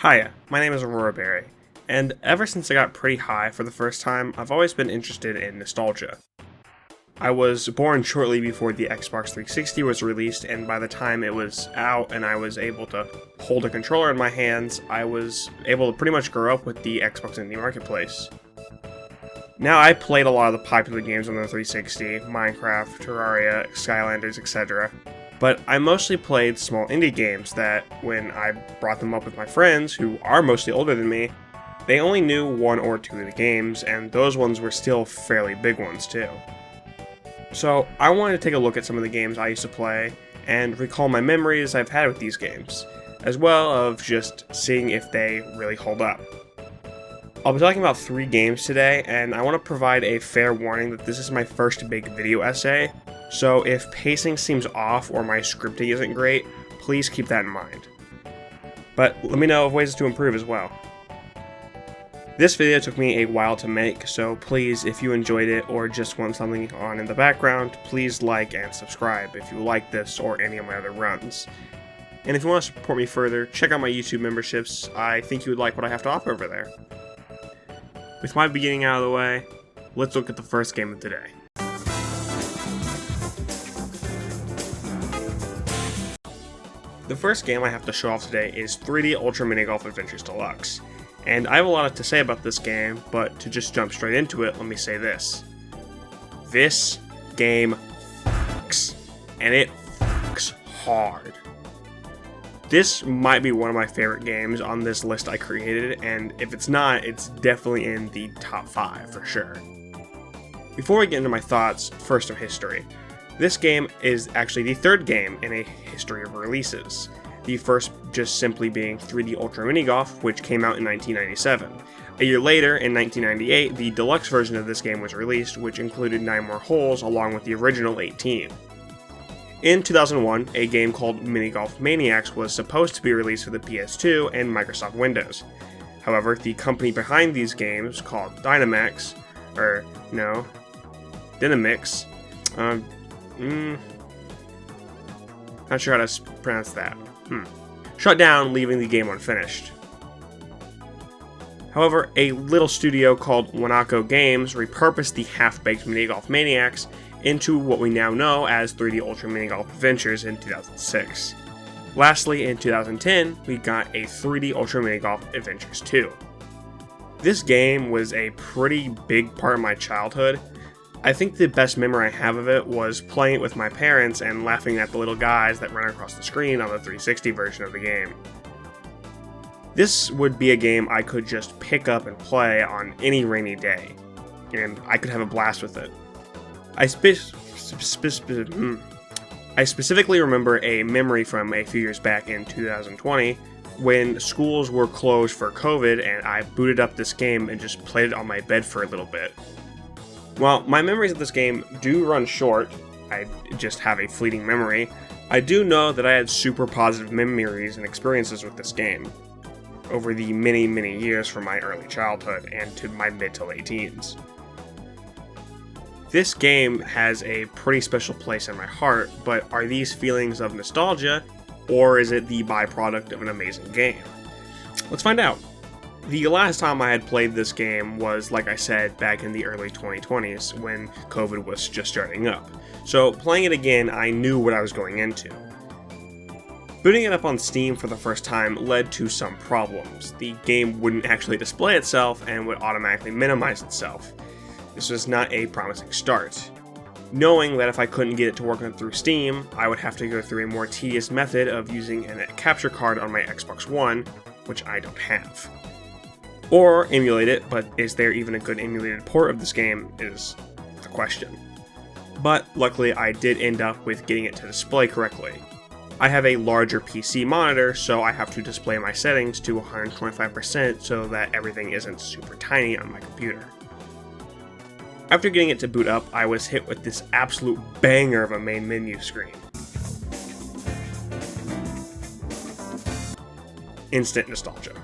Hiya, my name is Aurora Berry, and ever since I got pretty high for the first time, I've always been interested in nostalgia. I was born shortly before the Xbox 360 was released, and by the time it was out and I was able to hold a controller in my hands, I was able to pretty much grow up with the Xbox Indie Marketplace. Now, I played a lot of the popular games on the 360, Minecraft, Terraria, Skylanders, etc., but I mostly played small indie games that, when I brought them up with my friends, who are mostly older than me, they only knew one or two of the games, and those ones were still fairly big ones too. So I wanted to take a look at some of the games I used to play, and recall my memories I've had with these games, as well of just seeing if they really hold up. I'll be talking about 3 games today, and I want to provide a fair warning that this is my first big video essay, so if pacing seems off or my scripting isn't great, please keep that in mind. But let me know of ways to improve as well. This video took me a while to make, so please, if you enjoyed it or just want something on in the background, please like and subscribe if you like this or any of my other runs. And if you want to support me further, check out my YouTube memberships. I think you would like what I have to offer over there. With my beginning out of the way, let's look at the first game of the day. The first game I have to show off today is 3D Ultra Mini Golf Adventures Deluxe. And I have a lot to say about this game, but to just jump straight into it, let me say this. This game fucks, and it fucks hard. This might be one of my favorite games on this list I created, and if it's not, it's definitely in the top 5 for sure. Before we get into my thoughts, first some history. This game is actually the 3rd game in a history of releases. The first just simply being 3D Ultra Mini Golf, which came out in 1997. A year later, in 1998, the deluxe version of this game was released, which included 9 more holes along with the original 18. In 2001, a game called Mini Golf Maniacs was supposed to be released for the PS2 and Microsoft Windows. However, the company behind these games, called Dynamix, not sure how to pronounce that. Shut down, leaving the game unfinished. However, a little studio called Wanako Games repurposed the half-baked Mini Golf Maniacs into what we now know as 3D Ultra Mini Golf Adventures in 2006. Lastly, in 2010, we got a 3D Ultra Mini Golf Adventures 2. This game was a pretty big part of my childhood. I think the best memory I have of it was playing it with my parents and laughing at the little guys that run across the screen on the 360 version of the game. This would be a game I could just pick up and play on any rainy day, and I could have a blast with it. I specifically remember a memory from a few years back in 2020 when schools were closed for COVID, and I booted up this game and just played it on my bed for a little bit. While my memories of this game do run short, I just have a fleeting memory, I do know that I had super positive memories and experiences with this game over the many years from my early childhood and to my mid to late teens. This game has a pretty special place in my heart, but are these feelings of nostalgia, or is it the byproduct of an amazing game? Let's find out. The last time I had played this game was, like I said, back in the early 2020s when COVID was just starting up. So playing it again, I knew what I was going into. Booting it up on Steam for the first time led to some problems. The game wouldn't actually display itself and would automatically minimize itself. This was not a promising start. Knowing that if I couldn't get it to work through Steam, I would have to go through a more tedious method of using a capture card on my Xbox One, which I don't have. Or emulate it, but is there even a good emulated port of this game is the question. But luckily I did end up with getting it to display correctly. I have a larger PC monitor, so I have to display my settings to 125% so that everything isn't super tiny on my computer. After getting it to boot up, I was hit with this absolute banger of a main menu screen. Instant nostalgia.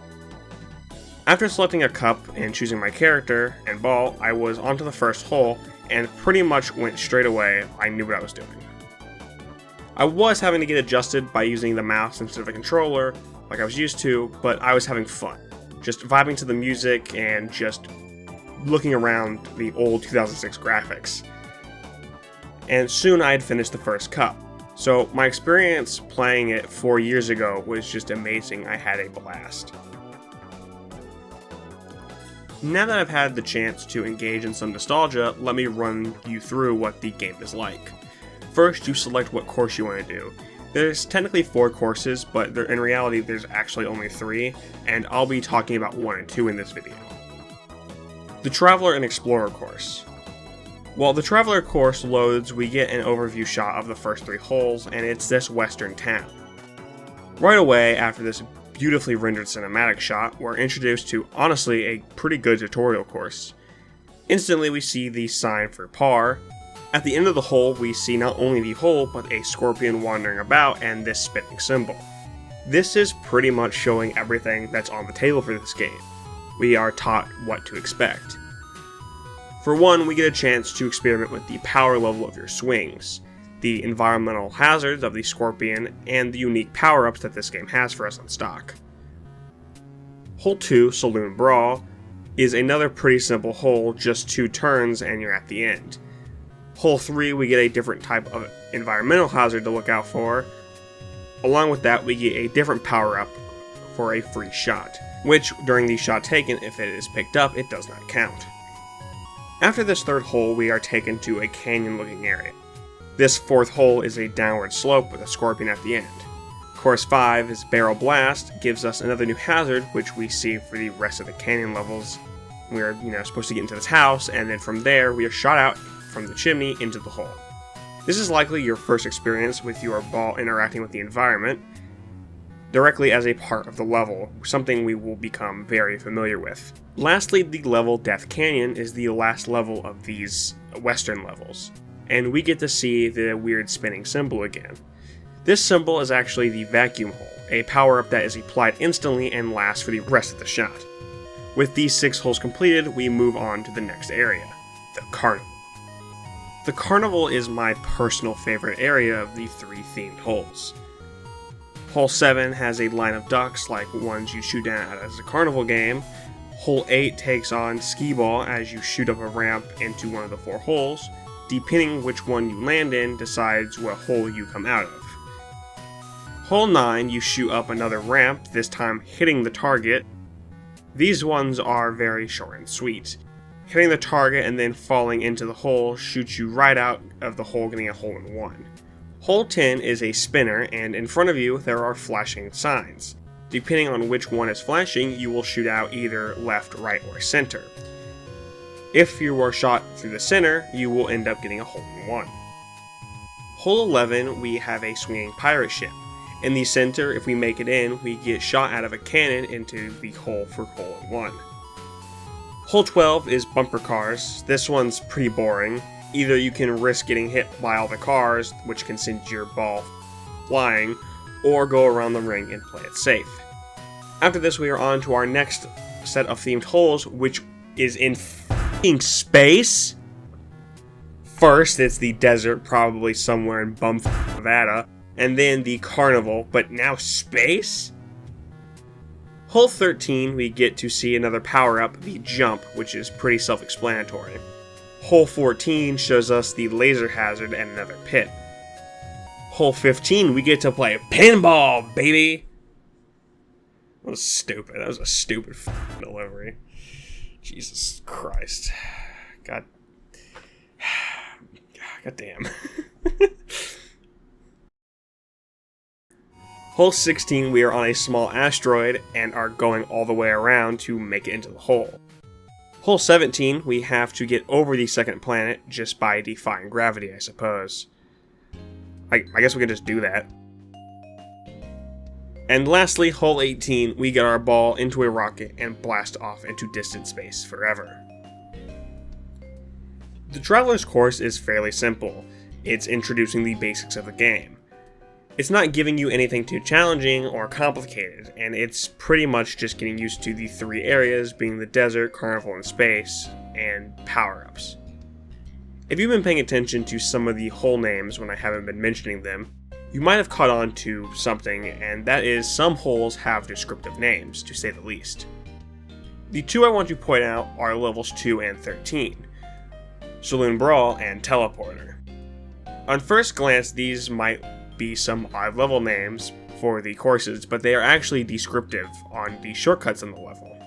After selecting a cup and choosing my character and ball, I was onto the first hole and pretty much went straight away. I knew what I was doing. I was having to get adjusted by using the mouse instead of a controller, like I was used to, but I was having fun. Just vibing to the music and just looking around the old 2006 graphics. And soon I had finished the first cup. So my experience playing it 4 years ago was just amazing. I had a blast. Now that I've had the chance to engage in some nostalgia, let me run you through what the game is like. First, you select what course you want to do. There's technically 4 courses, but in reality there's actually only 3, and I'll be talking about 1 and 2 in this video. The Traveler and Explorer course. While the Traveler course loads, we get an overview shot of the first 3 holes, and it's this western town. Right away, after this beautifully rendered cinematic shot, we're introduced to, honestly, a pretty good tutorial course. Instantly we see the sign for par. At the end of the hole, we see not only the hole, but a scorpion wandering about and this spinning symbol. This is pretty much showing everything that's on the table for this game. We are taught what to expect. For one, we get a chance to experiment with the power level of your swings, the environmental hazards of the scorpion, and the unique power-ups that this game has for us on stock. Hole 2, Saloon Brawl, is another pretty simple hole, just 2 turns and you're at the end. Hole 3, we get a different type of environmental hazard to look out for. Along with that, we get a different power-up for a free shot, which during the shot taken, if it is picked up, it does not count. After this 3rd hole, we are taken to a canyon-looking area. This 4th hole is a downward slope with a scorpion at the end. Course 5 is Barrel Blast, gives us another new hazard, which we see for the rest of the canyon levels. We are, supposed to get into this house, and then from there, we are shot out from the chimney into the hole. This is likely your first experience with your ball interacting with the environment directly as a part of the level, something we will become very familiar with. Lastly, the level Death Canyon is the last level of these western levels, and we get to see the weird spinning symbol again. This symbol is actually the vacuum hole, a power-up that is applied instantly and lasts for the rest of the shot. With these 6 holes completed, we move on to the next area, the Carnival. The Carnival is my personal favorite area of the 3 themed holes. Hole 7 has a line of ducks like ones you shoot down at as a carnival game. Hole 8 takes on skee ball as you shoot up a ramp into one of the 4 holes. Depending which one you land in decides what hole you come out of. Hole 9, you shoot up another ramp, this time hitting the target. These ones are very short and sweet. Hitting the target and then falling into the hole shoots you right out of the hole, getting a hole in 1. Hole 10 is a spinner, and in front of you there are flashing signs. Depending on which one is flashing, you will shoot out either left, right, or center. If you are shot through the center, you will end up getting a hole in 1. Hole 11, we have a swinging pirate ship. In the center, if we make it in, we get shot out of a cannon into the hole for hole in 1. Hole 12 is bumper cars. This one's pretty boring. Either you can risk getting hit by all the cars, which can send your ball flying, or go around the ring and play it safe. After this, we are on to our next set of themed holes, which is in f***ing space. First, it's the desert, probably somewhere in bumfuck Nevada, and then the carnival, but now space? Hole 13, we get to see another power-up, the jump, which is pretty self-explanatory. Hole 14 shows us the laser hazard and another pit. Hole 15, we get to play pinball, baby! That was stupid. That was a stupid f***ing delivery. Jesus Christ. God damn. Hole 16, we are on a small asteroid and are going all the way around to make it into the hole. Hole 17, we have to get over the second planet just by defying gravity, I suppose. I guess we can just do that. And lastly, hole 18, we get our ball into a rocket and blast off into distant space forever. The Traveler's course is fairly simple. It's introducing the basics of the game. It's not giving you anything too challenging or complicated, and it's pretty much just getting used to the 3 areas being the desert, carnival, and space, and power-ups. If you've been paying attention to some of the hole names when I haven't been mentioning them, You might have caught on to something, and that is some holes have descriptive names, to say the least. The two I want to point out are levels 2 and 13, Saloon Brawl and Teleporter. On first glance, these might be some odd level names for the courses, but they are actually descriptive on the shortcuts in the level.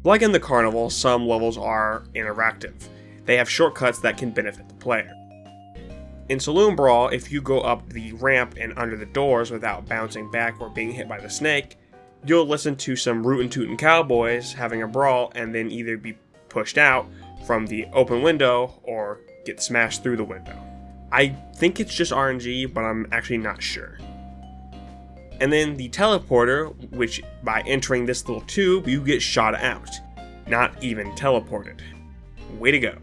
Like in the Carnival, some levels are interactive. They have shortcuts that can benefit the player. In Saloon Brawl, if you go up the ramp and under the doors without bouncing back or being hit by the snake, you'll listen to some rootin' tootin' cowboys having a brawl and then either be pushed out from the open window or get smashed through the window. I think it's just RNG, but I'm actually not sure. And then the Teleporter, which by entering this little tube, you get shot out, not even teleported. Way to go.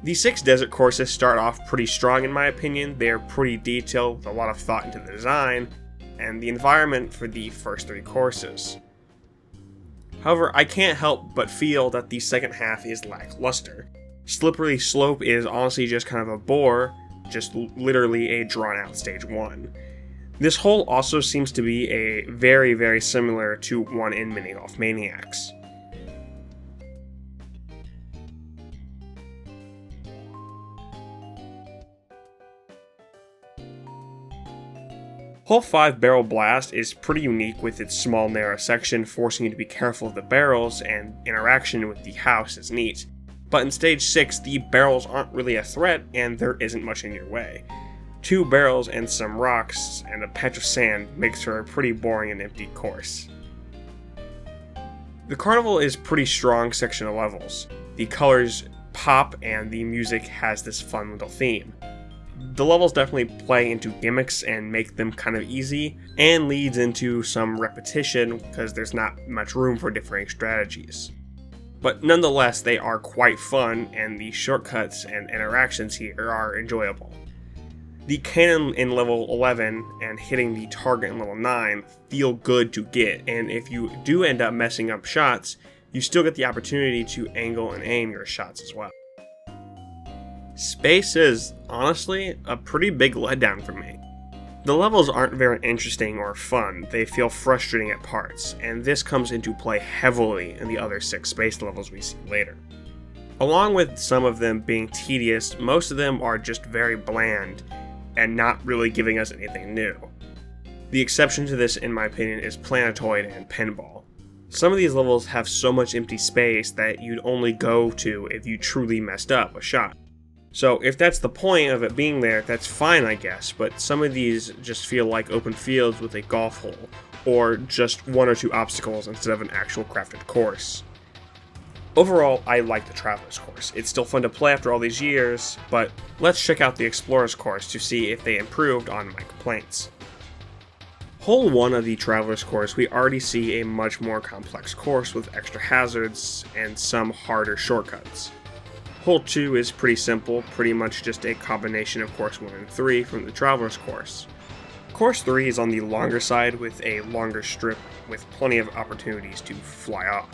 The 6 desert courses start off pretty strong in my opinion. They're pretty detailed with a lot of thought into the design and the environment for the first 3 courses. However, I can't help but feel that the second half is lackluster. Slippery Slope is honestly just kind of a bore, just literally a drawn out stage 1. This hole also seems to be a very similar to one in Mini Golf Maniacs. Hole 5 Barrel Blast is pretty unique with its small narrow section forcing you to be careful of the barrels, and interaction with the house is neat. But in stage 6 the barrels aren't really a threat and there isn't much in your way. 2 barrels and some rocks and a patch of sand makes for a pretty boring and empty course. The Carnival is pretty strong section of levels. The colors pop and the music has this fun little theme. The levels definitely play into gimmicks and make them kind of easy, and leads into some repetition because there's not much room for differing strategies. But nonetheless, they are quite fun, and the shortcuts and interactions here are enjoyable. The cannon in level 11 and hitting the target in level 9 feel good to get, and if you do end up messing up shots, you still get the opportunity to angle and aim your shots as well. Space is, honestly, a pretty big letdown for me. The levels aren't very interesting or fun, they feel frustrating at parts, and this comes into play heavily in the other 6 space levels we see later. Along with some of them being tedious, most of them are just very bland, and not really giving us anything new. The exception to this, in my opinion, is Planetoid and Pinball. Some of these levels have so much empty space that you'd only go to if you truly messed up a shot. So if that's the point of it being there, that's fine I guess, but some of these just feel like open fields with a golf hole, or just 1 or 2 obstacles instead of an actual crafted course. Overall, I like the Traveler's course. It's still fun to play after all these years, but let's check out the Explorer's course to see if they improved on my complaints. Hole 1 of the Traveler's course, we already see a much more complex course with extra hazards and some harder shortcuts. Hole 2 is pretty simple, pretty much just a combination of course 1 and 3 from the Traveler's course. Course 3 is on the longer side with a longer strip with plenty of opportunities to fly off.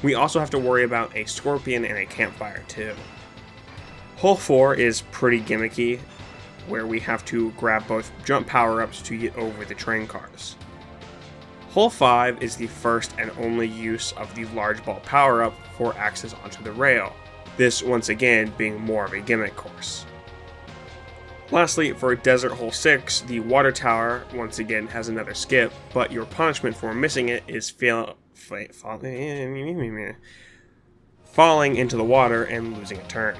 We also have to worry about a scorpion and a campfire too. Hole 4 is pretty gimmicky, where we have to grab both jump power-ups to get over the train cars. Hole 5 is the first and only use of the large ball power-up for access onto the rail, this once again being more of a gimmick course. Lastly, for Desert Hole 6, the water tower once again has another skip, but your punishment for missing it is falling into the water and losing a turn.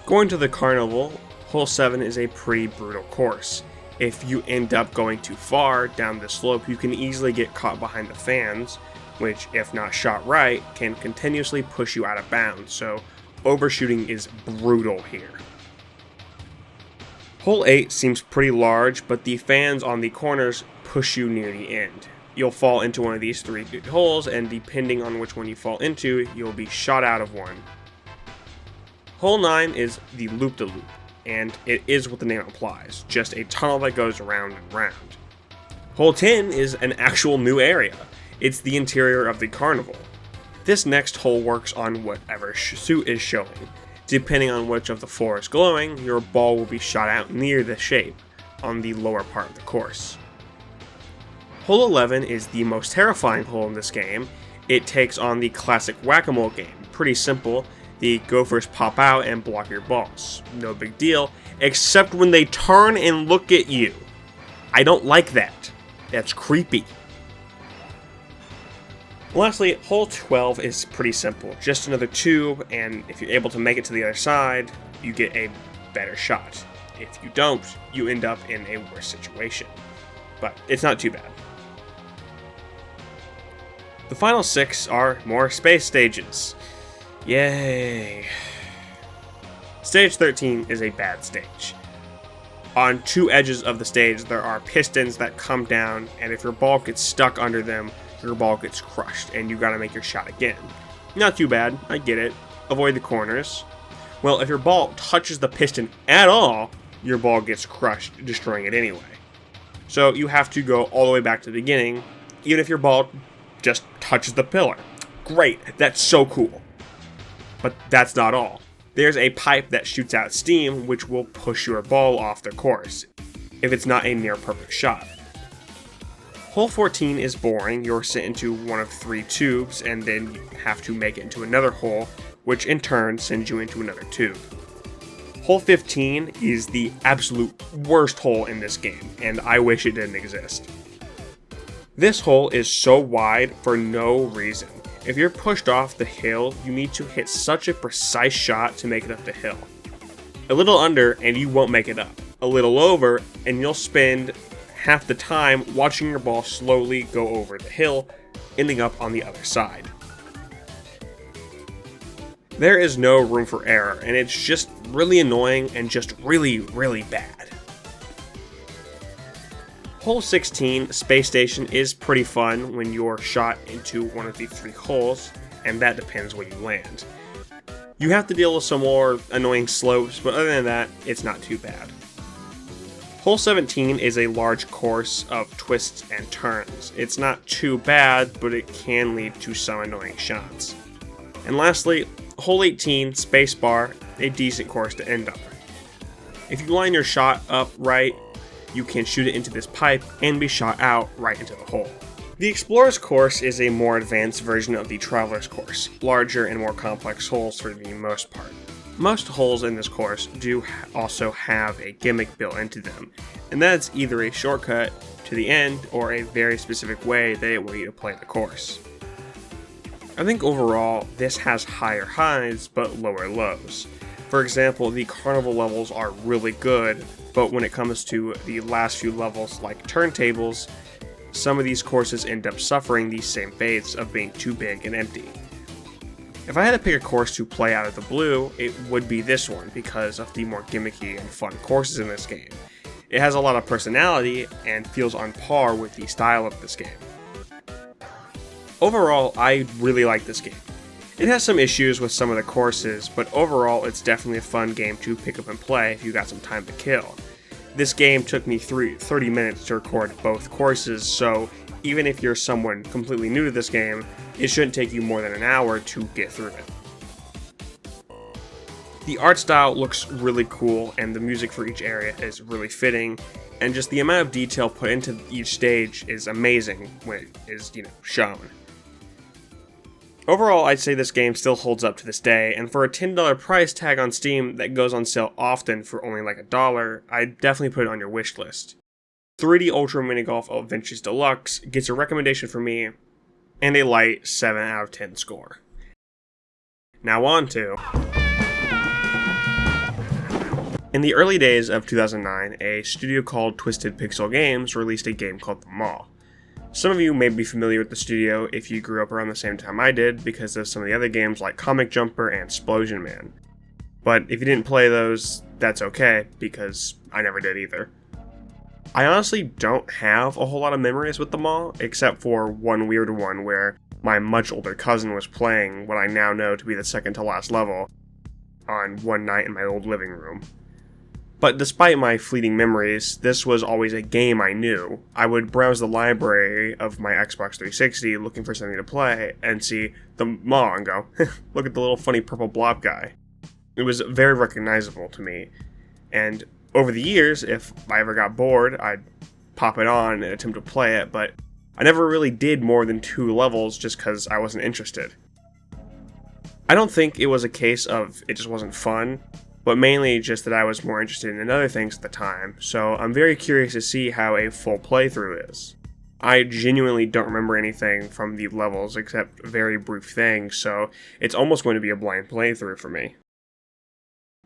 Going to the Carnival, Hole 7 is a pretty brutal course. If you end up going too far down the slope, you can easily get caught behind the fans, which, if not shot right, can continuously push you out of bounds, so overshooting is brutal here. Hole 8 seems pretty large, but the fans on the corners push you near the end. You'll fall into one of these 3 holes, and depending on which one you fall into, you'll be shot out of one. Hole 9 is the loop-de-loop, and it is what the name implies, just a tunnel that goes around and round. Hole 10 is an actual new area. It's the interior of the Carnival. This next hole works on whatever suit is showing. Depending on which of the four is glowing, your ball will be shot out near the shape on the lower part of the course. Hole 11 is the most terrifying hole in this game. It takes on the classic whack-a-mole game. Pretty simple. The gophers pop out and block your balls. No big deal, except when they turn and look at you. I don't like that. That's creepy. Lastly, hole 12 is pretty simple. Just another tube, and if you're able to make it to the other side, you get a better shot. If you don't, you end up in a worse situation. But it's not too bad. The final 6 are more space stages. Yay. Stage 13 is a bad stage. On 2 edges of the stage, there are pistons that come down, and if your ball gets stuck under them, your ball gets crushed, and you gotta make your shot again. Not too bad, I get it. Avoid the corners. Well, if your ball touches the piston at all, your ball gets crushed, destroying it anyway. So you have to go all the way back to the beginning, even if your ball just touches the pillar. Great, that's so cool. But that's not all. There's a pipe that shoots out steam, which will push your ball off the course, if it's not a near perfect shot. Hole 14 is boring. You're sent into one of 3 tubes, and then you have to make it into another hole, which in turn sends you into another tube. Hole 15 is the absolute worst hole in this game, and I wish it didn't exist. This hole is so wide for no reason. If you're pushed off the hill, you need to hit such a precise shot to make it up the hill. A little under, and you won't make it up. A little over, and you'll spend half the time watching your ball slowly go over the hill, ending up on the other side. There is no room for error, and it's just really annoying and just really, really bad. Hole 16, Space Station, is pretty fun when you're shot into one of the 3 holes, and that depends where you land. You have to deal with some more annoying slopes, but other than that, it's not too bad. Hole 17 is a large course of twists and turns. It's not too bad, but it can lead to some annoying shots. And lastly, Hole 18, Spacebar, a decent course to end on. If you line your shot up right, you can shoot it into this pipe and be shot out right into the hole. The Explorer's course is a more advanced version of the Traveler's course, larger and more complex holes for the most part. Most holes in this course do also have a gimmick built into them, and that's either a shortcut to the end or a very specific way they want you to play the course. I think overall, this has higher highs but lower lows. For example, the carnival levels are really good, but when it comes to the last few levels like turntables, some of these courses end up suffering the same fates of being too big and empty. If I had to pick a course to play out of the blue, it would be this one because of the more gimmicky and fun courses in this game. It has a lot of personality and feels on par with the style of this game. Overall, I really like this game. It has some issues with some of the courses, but overall it's definitely a fun game to pick up and play if you got some time to kill. This game took me 30 minutes to record both courses, so even if you're someone completely new to this game, it shouldn't take you more than an hour to get through it. The art style looks really cool, and the music for each area is really fitting, and just the amount of detail put into each stage is amazing when it is, shown. Overall, I'd say this game still holds up to this day, and for a $10 price tag on Steam that goes on sale often for only like $1, I'd definitely put it on your wish list. 3D Ultra Mini Golf Adventures Deluxe gets a recommendation from me, and a light 7 out of 10 score. Now on to... In the early days of 2009, a studio called Twisted Pixel Games released a game called The Mall. Some of you may be familiar with the studio if you grew up around the same time I did because of some of the other games like Comic Jumper and Splosion Man. But if you didn't play those, that's okay, because I never did either. I honestly don't have a whole lot of memories with The Mall, except for one weird one where my much older cousin was playing what I now know to be the second to last level on one night in my old living room. But despite my fleeting memories, this was always a game I knew. I would browse the library of my Xbox 360 looking for something to play and see The Mall and go, look at the little funny purple blob guy. It was very recognizable to me, and over the years, if I ever got bored, I'd pop it on and attempt to play it, but I never really did more than 2 levels just because I wasn't interested. I don't think it was a case of it just wasn't fun, but mainly just that I was more interested in other things at the time, so I'm very curious to see how a full playthrough is. I genuinely don't remember anything from the levels except very brief things, so it's almost going to be a blind playthrough for me.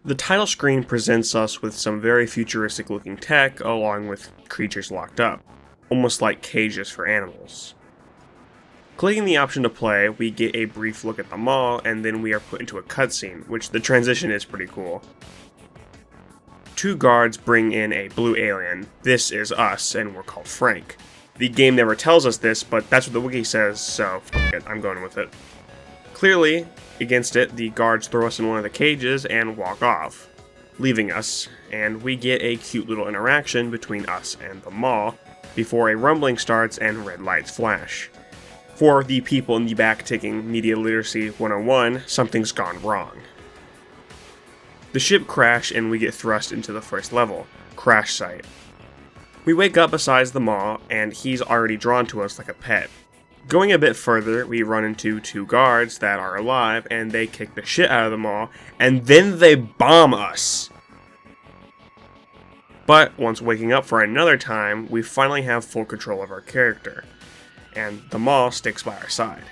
The title screen presents us with some very futuristic looking tech along with creatures locked up, almost like cages for animals. Clicking the option to play, we get a brief look at the mall, and then we are put into a cutscene, which the transition is pretty cool. 2 guards bring in a blue alien. This is us, and we're called Frank. The game never tells us this, but that's what the wiki says, so f*** it, I'm going with it. Clearly, against it, the guards throw us in one of the cages and walk off, leaving us, and we get a cute little interaction between us and the mall, before a rumbling starts and red lights flash. For the people in the back taking Media Literacy 101, something's gone wrong. The ship crashes and we get thrust into the first level, Crash Site. We wake up beside the mall, and he's already drawn to us like a pet. Going a bit further, we run into 2 guards that are alive, and they kick the shit out of the mall, and then they bomb us! But once waking up for another time, we finally have full control of our character, and the mall sticks by our side.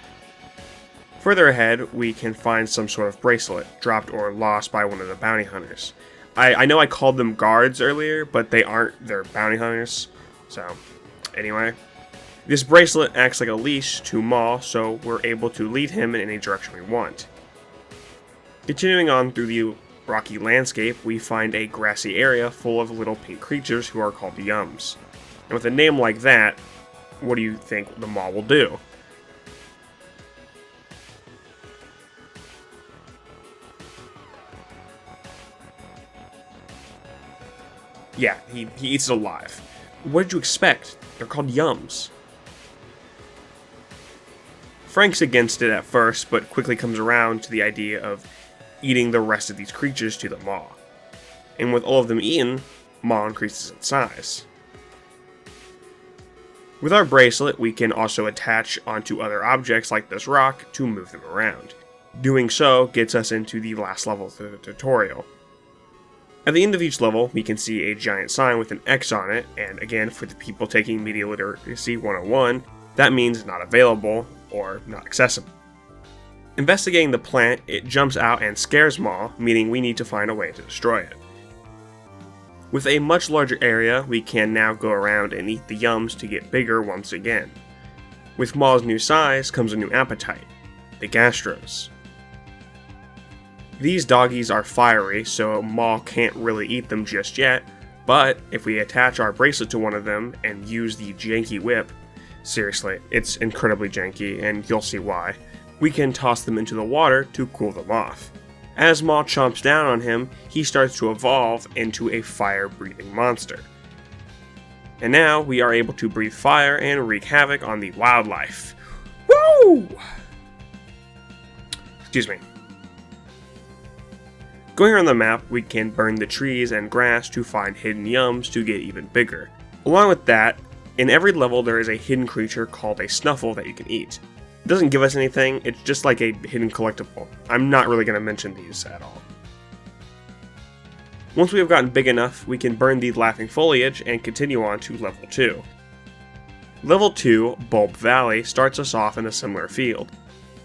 Further ahead, we can find some sort of bracelet, dropped or lost by one of the bounty hunters. I know I called them guards earlier, but they aren't, they're bounty hunters, so anyway. This bracelet acts like a leash to Maul, so we're able to lead him in any direction we want. Continuing on through the rocky landscape, we find a grassy area full of little pink creatures who are called Yums. And with a name like that, what do you think the Maul will do? Yeah, he eats it alive. What did you expect? They're called Yums. Frank's against it at first, but quickly comes around to the idea of eating the rest of these creatures to the maw. And with all of them eaten, maw increases in size. With our bracelet, we can also attach onto other objects like this rock to move them around. Doing so gets us into the last level of the tutorial. At the end of each level, we can see a giant sign with an X on it, and again, for the people taking Media Literacy 101, that means not available or not accessible. Investigating the plant, it jumps out and scares Maw, meaning we need to find a way to destroy it. With a much larger area, we can now go around and eat the Yums to get bigger once again. With Maw's new size comes a new appetite, the Gastros. These doggies are fiery, so Maw can't really eat them just yet, but if we attach our bracelet to one of them and use the janky whip, seriously, it's incredibly janky, and you'll see why, we can toss them into the water to cool them off. As Maw chomps down on him, he starts to evolve into a fire-breathing monster. And now we are able to breathe fire and wreak havoc on the wildlife. Woo! Excuse me. Going around the map, we can burn the trees and grass to find hidden Yums to get even bigger. Along with that, in every level there is a hidden creature called a Snuffle that you can eat. It doesn't give us anything, it's just like a hidden collectible. I'm not really going to mention these at all. Once we have gotten big enough, we can burn the laughing foliage and continue on to level 2. Level 2, Bulb Valley, starts us off in a similar field.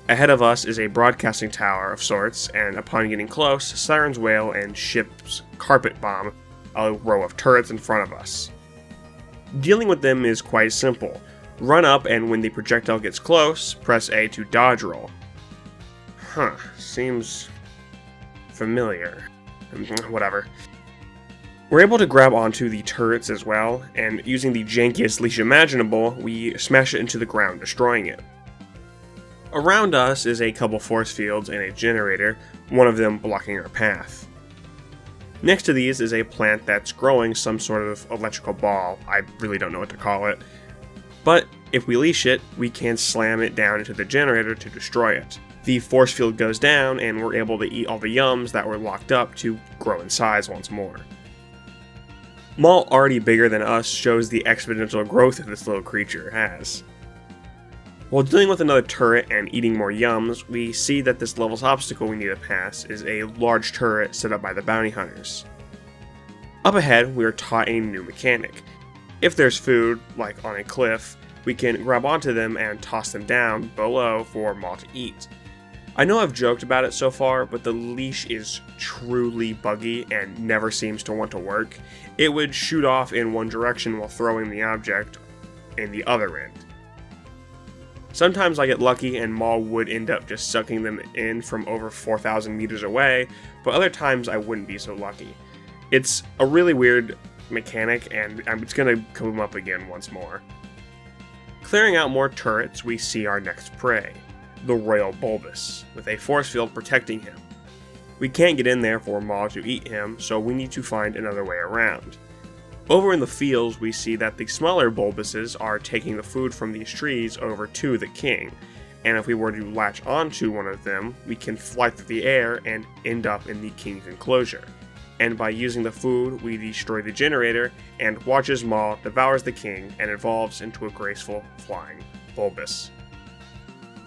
Ahead of us is a broadcasting tower of sorts, and upon getting close, sirens wail and ships carpet bomb a row of turrets in front of us. Dealing with them is quite simple. Run up, and when the projectile gets close, press A to dodge roll. Seems familiar. Whatever. We're able to grab onto the turrets as well, and using the jankiest leash imaginable, we smash it into the ground, destroying it. Around us is a couple force fields and a generator, one of them blocking our path. Next to these is a plant that's growing some sort of electrical ball, I really don't know what to call it. But if we leash it, we can slam it down into the generator to destroy it. The force field goes down, and we're able to eat all the yums that were locked up to grow in size once more. Maul, already bigger than us, shows the exponential growth that this little creature has. While dealing with another turret and eating more yums, we see that this level's obstacle we need to pass is a large turret set up by the bounty hunters. Up ahead, we are taught a new mechanic. If there's food, like on a cliff, we can grab onto them and toss them down below for Maul to eat. I know I've joked about it so far, but the leash is truly buggy and never seems to want to work. It would shoot off in one direction while throwing the object in the other end. Sometimes I get lucky and Maul would end up just sucking them in from over 4,000 meters away, but other times I wouldn't be so lucky. It's a really weird mechanic, and it's going to come up again once more. Clearing out more turrets, we see our next prey, the Royal Bulbous, with a force field protecting him. We can't get in there for Maul to eat him, so we need to find another way around. Over in the fields, we see that the smaller Bulbuses are taking the food from these trees over to the king, and if we were to latch onto one of them, we can fly through the air and end up in the king's enclosure. And by using the food, we destroy the generator, and watch as Maul devours the king and evolves into a graceful, flying Bulbous.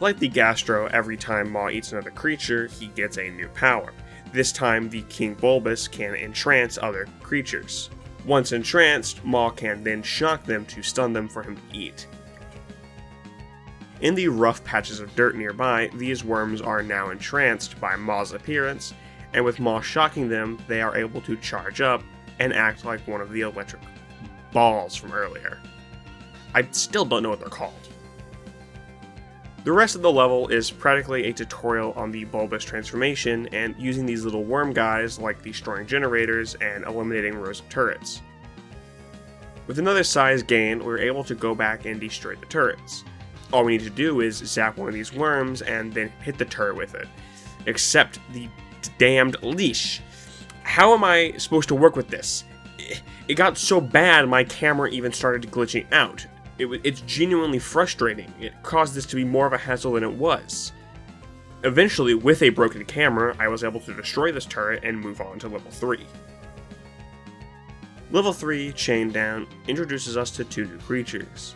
Like the Gastro, every time Maul eats another creature, he gets a new power. This time, the King Bulbous can entrance other creatures. Once entranced, Maul can then shock them to stun them for him to eat. In the rough patches of dirt nearby, these worms are now entranced by Maul's appearance, and with Maul shocking them, they are able to charge up and act like one of the electric balls from earlier. I still don't know what they're called. The rest of the level is practically a tutorial on the Bulbous transformation and using these little worm guys like destroying generators and eliminating rows of turrets. With another size gain, we're able to go back and destroy the turrets. All we need to do is zap one of these worms and then hit the turret with it. Except the damned leash. How am I supposed to work with this? It got so bad my camera even started glitching out. It's genuinely frustrating. It caused this to be more of a hassle than it was. Eventually, with a broken camera, I was able to destroy this turret and move on to level 3. Level 3, Chained Down, introduces us to two new creatures.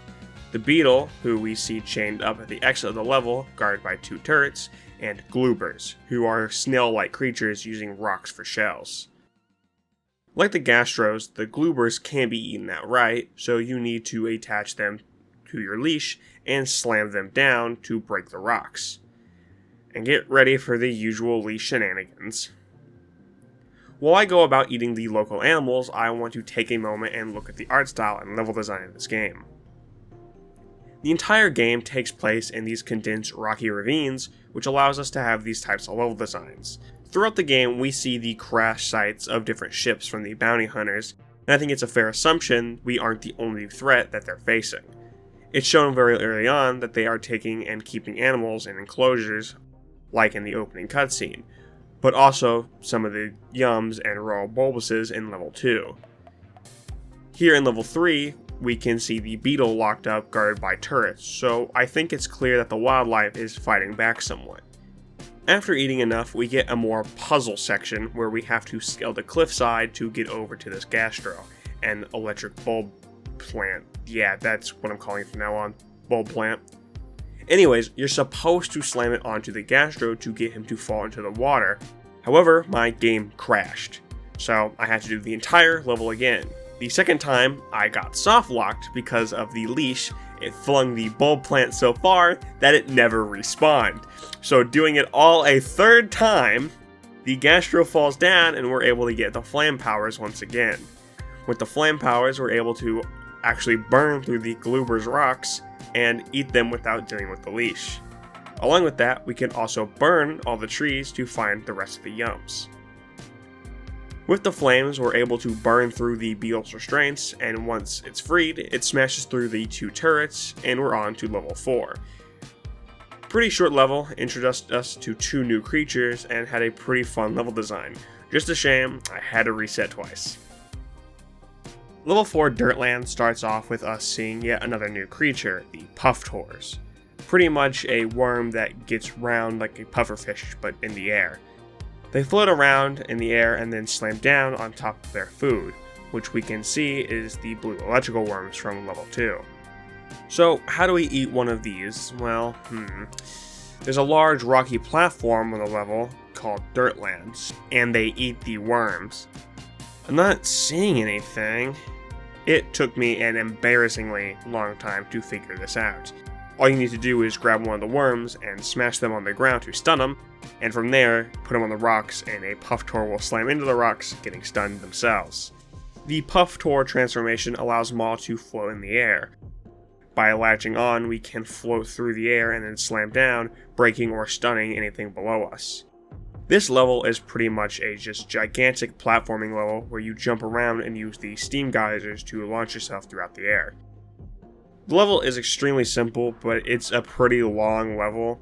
The Beetle, who we see chained up at the exit of the level, guarded by two turrets, and Gloobers, who are snail-like creatures using rocks for shells. Like the Gastros, the Gloobers can be eaten outright, so you need to attach them to your leash and slam them down to break the rocks. And get ready for the usual leash shenanigans. While I go about eating the local animals, I want to take a moment and look at the art style and level design of this game. The entire game takes place in these condensed rocky ravines, which allows us to have these types of level designs. Throughout the game, we see the crash sites of different ships from the bounty hunters, and I think it's a fair assumption we aren't the only threat that they're facing. It's shown very early on that they are taking and keeping animals in enclosures, like in the opening cutscene, but also some of the Yums and Royal Bulbuses in level 2. Here in level 3, we can see the Beetle locked up guarded by turrets, so I think it's clear that the wildlife is fighting back somewhat. After eating enough, we get a more puzzle section where we have to scale the cliffside to get over to this Gastro, an electric bulb plant. Yeah, that's what I'm calling it from now on, bulb plant. Anyways, you're supposed to slam it onto the Gastro to get him to fall into the water. However, my game crashed, so I had to do the entire level again. The second time, I got soft locked because of the leash. It flung the bulb plant so far that it never respawned. So doing it all a third time, the Gastro falls down and we're able to get the flame powers once again. With the flame powers, we're able to actually burn through the Gloober's rocks and eat them without dealing with the leash. Along with that, we can also burn all the trees to find the rest of the Yums. With the flames, we're able to burn through the Beetle's restraints, and once it's freed, it smashes through the two turrets, and we're on to level 4. Pretty short level, introduced us to two new creatures, and had a pretty fun level design. Just a shame, I had to reset twice. Level 4 Dirtland starts off with us seeing yet another new creature, the Puff Tors. Pretty much a worm that gets round like a pufferfish, but in the air. They float around in the air and then slam down on top of their food, which we can see is the blue electrical worms from level 2. So how do we eat one of these? Well, there's a large rocky platform on the level called Dirtlands, and they eat the worms. I'm not seeing anything. It took me an embarrassingly long time to figure this out. All you need to do is grab one of the worms and smash them on the ground to stun them, and from there, put them on the rocks and a Pufftor will slam into the rocks, getting stunned themselves. The Pufftor transformation allows Maul to float in the air. By latching on, we can float through the air and then slam down, breaking or stunning anything below us. This level is pretty much a just gigantic platforming level where you jump around and use the steam geysers to launch yourself throughout the air. The level is extremely simple, but it's a pretty long level.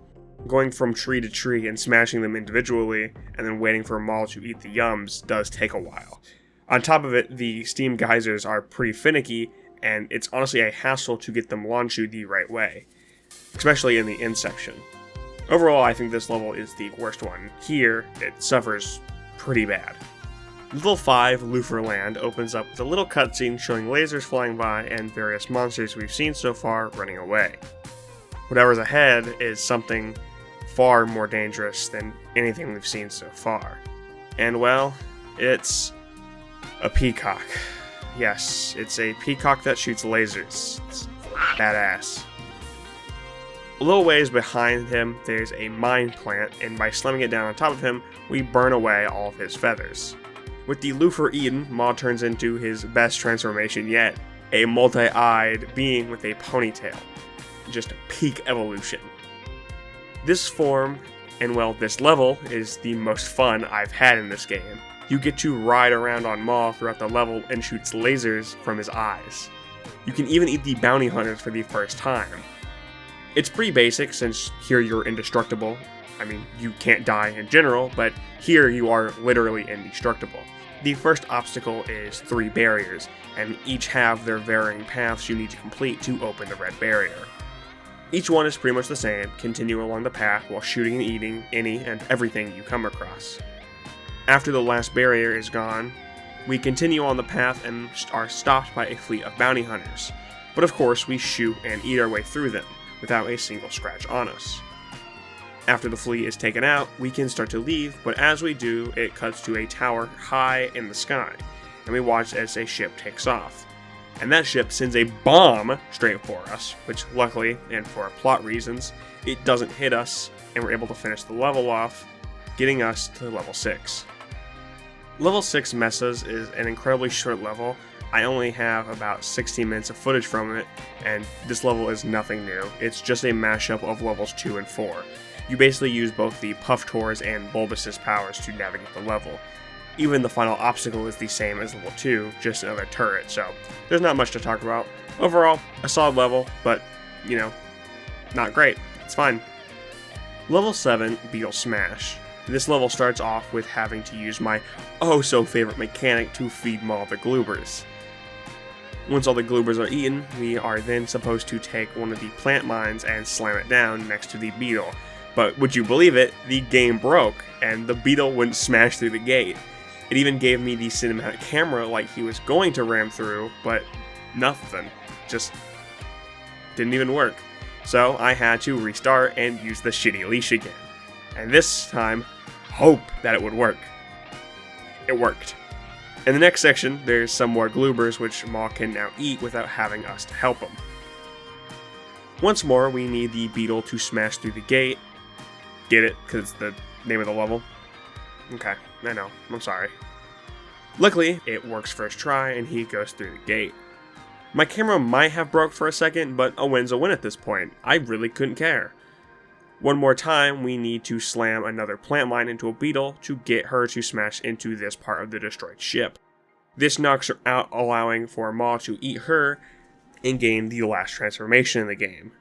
Going from tree to tree and smashing them individually, and then waiting for Maul to eat the yums does take a while. On top of it, the steam geysers are pretty finicky, and it's honestly a hassle to get them launched you the right way, especially in the end section. Overall, I think this level is the worst one. Here, it suffers pretty bad. Level 5, Luferland, opens up with a little cutscene showing lasers flying by and various monsters we've seen so far running away. Whatever's ahead is something far more dangerous than anything we've seen so far. And well, it's a peacock. Yes, it's a peacock that shoots lasers. It's badass. A little ways behind him, there's a mine plant, and by slamming it down on top of him, we burn away all of his feathers. With the Lufer eaten, Maul turns into his best transformation yet, a multi-eyed being with a ponytail. Just a peak evolution. This form, and well, this level, is the most fun I've had in this game. You get to ride around on Maul throughout the level and shoots lasers from his eyes. You can even eat the bounty hunters for the first time. It's pretty basic since here you're indestructible. I mean, you can't die in general, but here you are literally indestructible. The first obstacle is 3 barriers, and each have their varying paths you need to complete to open the red barrier. Each one is pretty much the same, continue along the path while shooting and eating any and everything you come across. After the last barrier is gone, we continue on the path and are stopped by a fleet of bounty hunters. But of course, we shoot and eat our way through them, without a single scratch on us. After the fleet is taken out, we can start to leave, but as we do, it cuts to a tower high in the sky, and we watch as a ship takes off. And that ship sends a bomb straight for us, which luckily, and for plot reasons, it doesn't hit us, and we're able to finish the level off, getting us to level 6. Level 6 Mesas is an incredibly short level. I only have about 16 minutes of footage from it, and this level is nothing new. It's just a mashup of levels 2 and 4. You basically use both the Pufftor's and Bulbus's powers to navigate the level. Even the final obstacle is the same as level 2, just another turret, so there's not much to talk about. Overall, a solid level, but, not great. It's fine. Level 7, Beetle Smash. This level starts off with having to use my oh-so-favorite mechanic to feed Maul the Gloobers. Once all the Gloobers are eaten, we are then supposed to take one of the plant mines and slam it down next to the beetle. But would you believe it, the game broke, and the beetle wouldn't smash through the gate. It even gave me the cinematic camera like he was going to ram through, but nothing. Just didn't even work. So I had to restart and use the shitty leash again. And this time, hope that it would work. It worked. In the next section, there's some more Gloobers which Maul can now eat without having us to help him. Once more, we need the beetle to smash through the gate. Get it? Because it's the name of the level? Okay, I know. I'm sorry. Luckily, it works first try and he goes through the gate. My camera might have broke for a second, but a win's a win at this point. I really couldn't care. One more time, we need to slam another plant mine into a beetle to get her to smash into this part of the destroyed ship. This knocks her out, allowing for Maul to eat her and gain the last transformation in the game.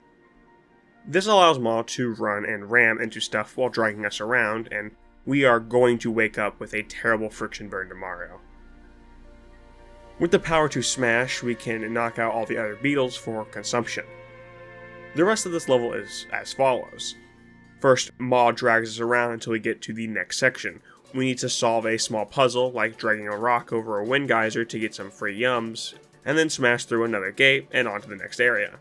This allows Maul to run and ram into stuff while dragging us around, and we are going to wake up with a terrible friction burn tomorrow. With the power to smash, we can knock out all the other beetles for consumption. The rest of this level is as follows. First, Ma drags us around until we get to the next section. We need to solve a small puzzle, like dragging a rock over a wind geyser to get some free yums, and then smash through another gate and on to the next area.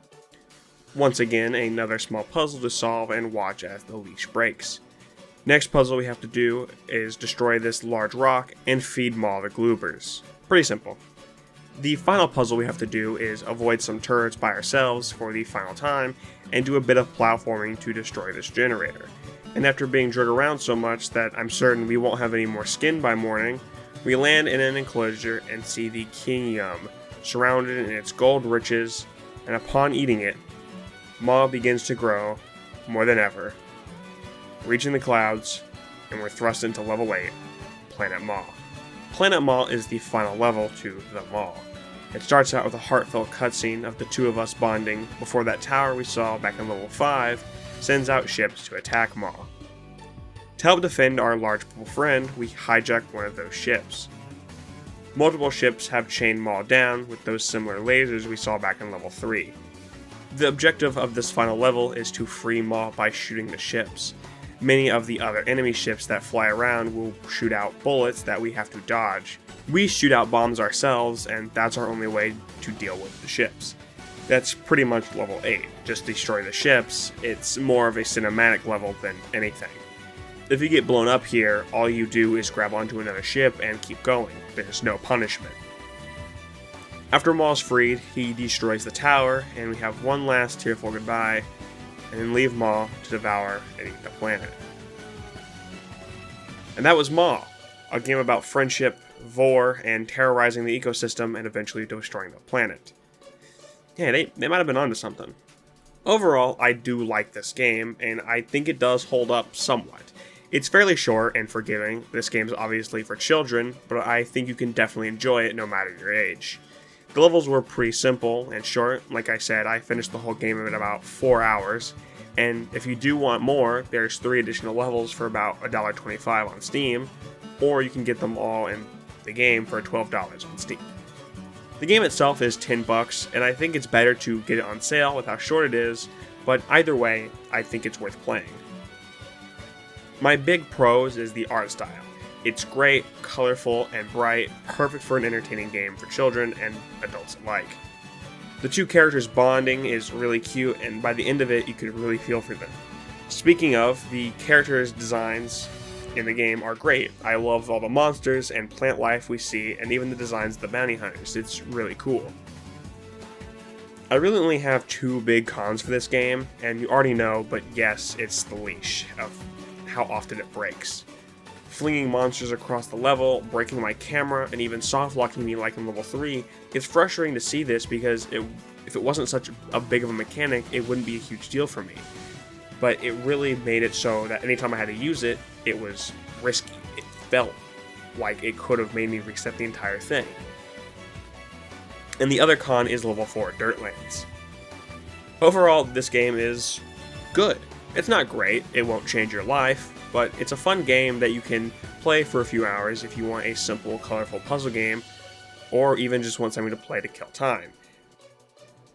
Once again, another small puzzle to solve and watch as the leash breaks. Next puzzle we have to do is destroy this large rock and feed Ma the gloopers. Pretty simple. The final puzzle we have to do is avoid some turrets by ourselves for the final time and do a bit of platforming to destroy this generator. And after being dragged around so much that I'm certain we won't have any more skin by morning, we land in an enclosure and see the King Yum, surrounded in its gold riches, and upon eating it, Ma begins to grow more than ever, reaching the clouds, and we're thrust into level 8, Planet Ma. Planet Ma is the final level to the Mall. It starts out with a heartfelt cutscene of the two of us bonding before that tower we saw back in level 5 sends out ships to attack Ma. To help defend our large purple friend, we hijack one of those ships. Multiple ships have chained Ma down with those similar lasers we saw back in level 3. The objective of this final level is to free Ma by shooting the ships. Many of the other enemy ships that fly around will shoot out bullets that we have to dodge. We shoot out bombs ourselves, and that's our only way to deal with the ships. That's pretty much level 8, just destroy the ships. It's more of a cinematic level than anything. If you get blown up here, all you do is grab onto another ship and keep going. There's no punishment. After Maul's freed, he destroys the tower, and we have one last tearful goodbye, and then leave Maul to devour and eat the planet. And that was Maul, a game about friendship, vor, and terrorizing the ecosystem and eventually destroying the planet. Yeah, they might have been onto something. Overall, I do like this game, and I think it does hold up somewhat. It's fairly short and forgiving. This game is obviously for children, but I think you can definitely enjoy it no matter your age. The levels were pretty simple and short. Like I said, I finished the whole game in about 4 hours, and if you do want more, there's 3 additional levels for about $1.25 on Steam, or you can get them all in the game for $12 on Steam. The game itself is $10, and I think it's better to get it on sale with how short it is, but either way, I think it's worth playing. My big pros is the art style. It's great, colorful, and bright, perfect for an entertaining game for children and adults alike. The two characters bonding is really cute, and by the end of it, you could really feel for them. Speaking of, the characters' designs in the game are great. I love all the monsters and plant life we see, and even the designs of the bounty hunters. It's really cool. I really only have 2 big cons for this game, and you already know, but yes, it's the leash of how often it breaks. Flinging monsters across the level, breaking my camera, and even soft-locking me like in level 3, it's frustrating to see this because if it wasn't such a big of a mechanic, it wouldn't be a huge deal for me. But it really made it so that anytime I had to use it, it was risky. It felt like it could have made me reset the entire thing. And the other con is level 4 Dirtlands. Overall, this game is good. It's not great, it won't change your life, but it's a fun game that you can play for a few hours if you want a simple, colorful puzzle game, or even just want something to play to kill time.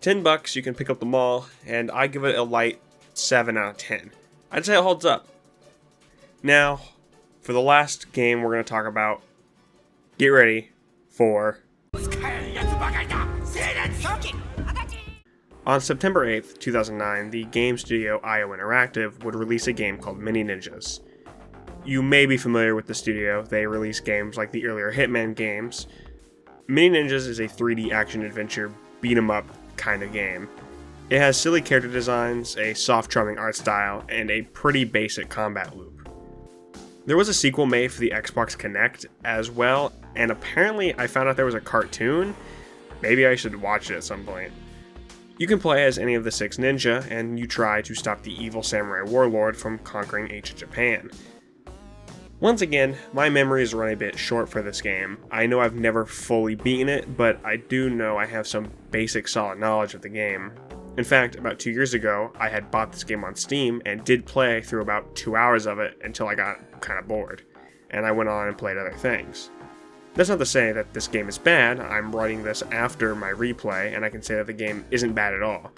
$10, you can pick up them all, and I give it a light 7 out of 10. I'd say it holds up. Now, for the last game we're going to talk about, get ready for... On September 8th, 2009, the game studio IO Interactive would release a game called Mini Ninjas. You may be familiar with the studio. They release games like the earlier Hitman games. Mini Ninjas is a 3D action-adventure beat-em-up kind of game. It has silly character designs, a soft, charming art style, and a pretty basic combat loop. There was a sequel made for the Xbox Kinect as well, and apparently I found out there was a cartoon. Maybe I should watch it at some point. You can play as any of the 6 ninja, and you try to stop the evil samurai warlord from conquering ancient Japan. Once again, my memory is running a bit short for this game. I know I've never fully beaten it, but I do know I have some basic solid knowledge of the game. In fact, about 2 years ago, I had bought this game on Steam and did play through about 2 hours of it until I got kind of bored, and I went on and played other things. That's not to say that this game is bad. I'm writing this after my replay, and I can say that the game isn't bad at all.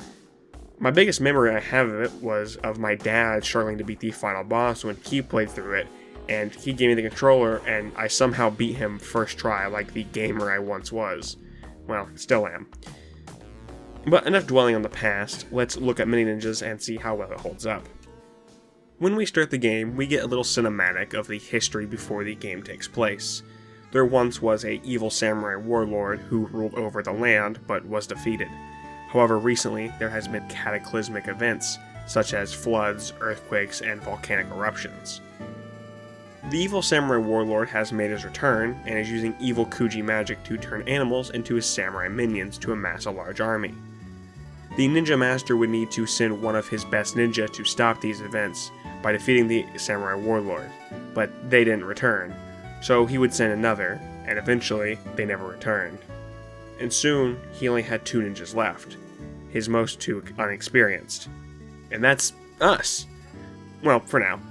My biggest memory I have of it was of my dad struggling to beat the final boss when he played through it, and he gave me the controller and I somehow beat him first try like the gamer I once was. Well, still am. But enough dwelling on the past, let's look at Mini Ninjas and see how well it holds up. When we start the game, we get a little cinematic of the history before the game takes place. There once was a evil samurai warlord who ruled over the land, but was defeated. However, recently, there has been cataclysmic events, such as floods, earthquakes, and volcanic eruptions. The evil samurai warlord has made his return, and is using evil Kuji magic to turn animals into his samurai minions to amass a large army. The ninja master would need to send one of his best ninja to stop these events by defeating the samurai warlord, but they didn't return, so he would send another, and eventually they never returned. And soon, he only had 2 ninjas left, his most 2 unexperienced. And that's us! Well, for now.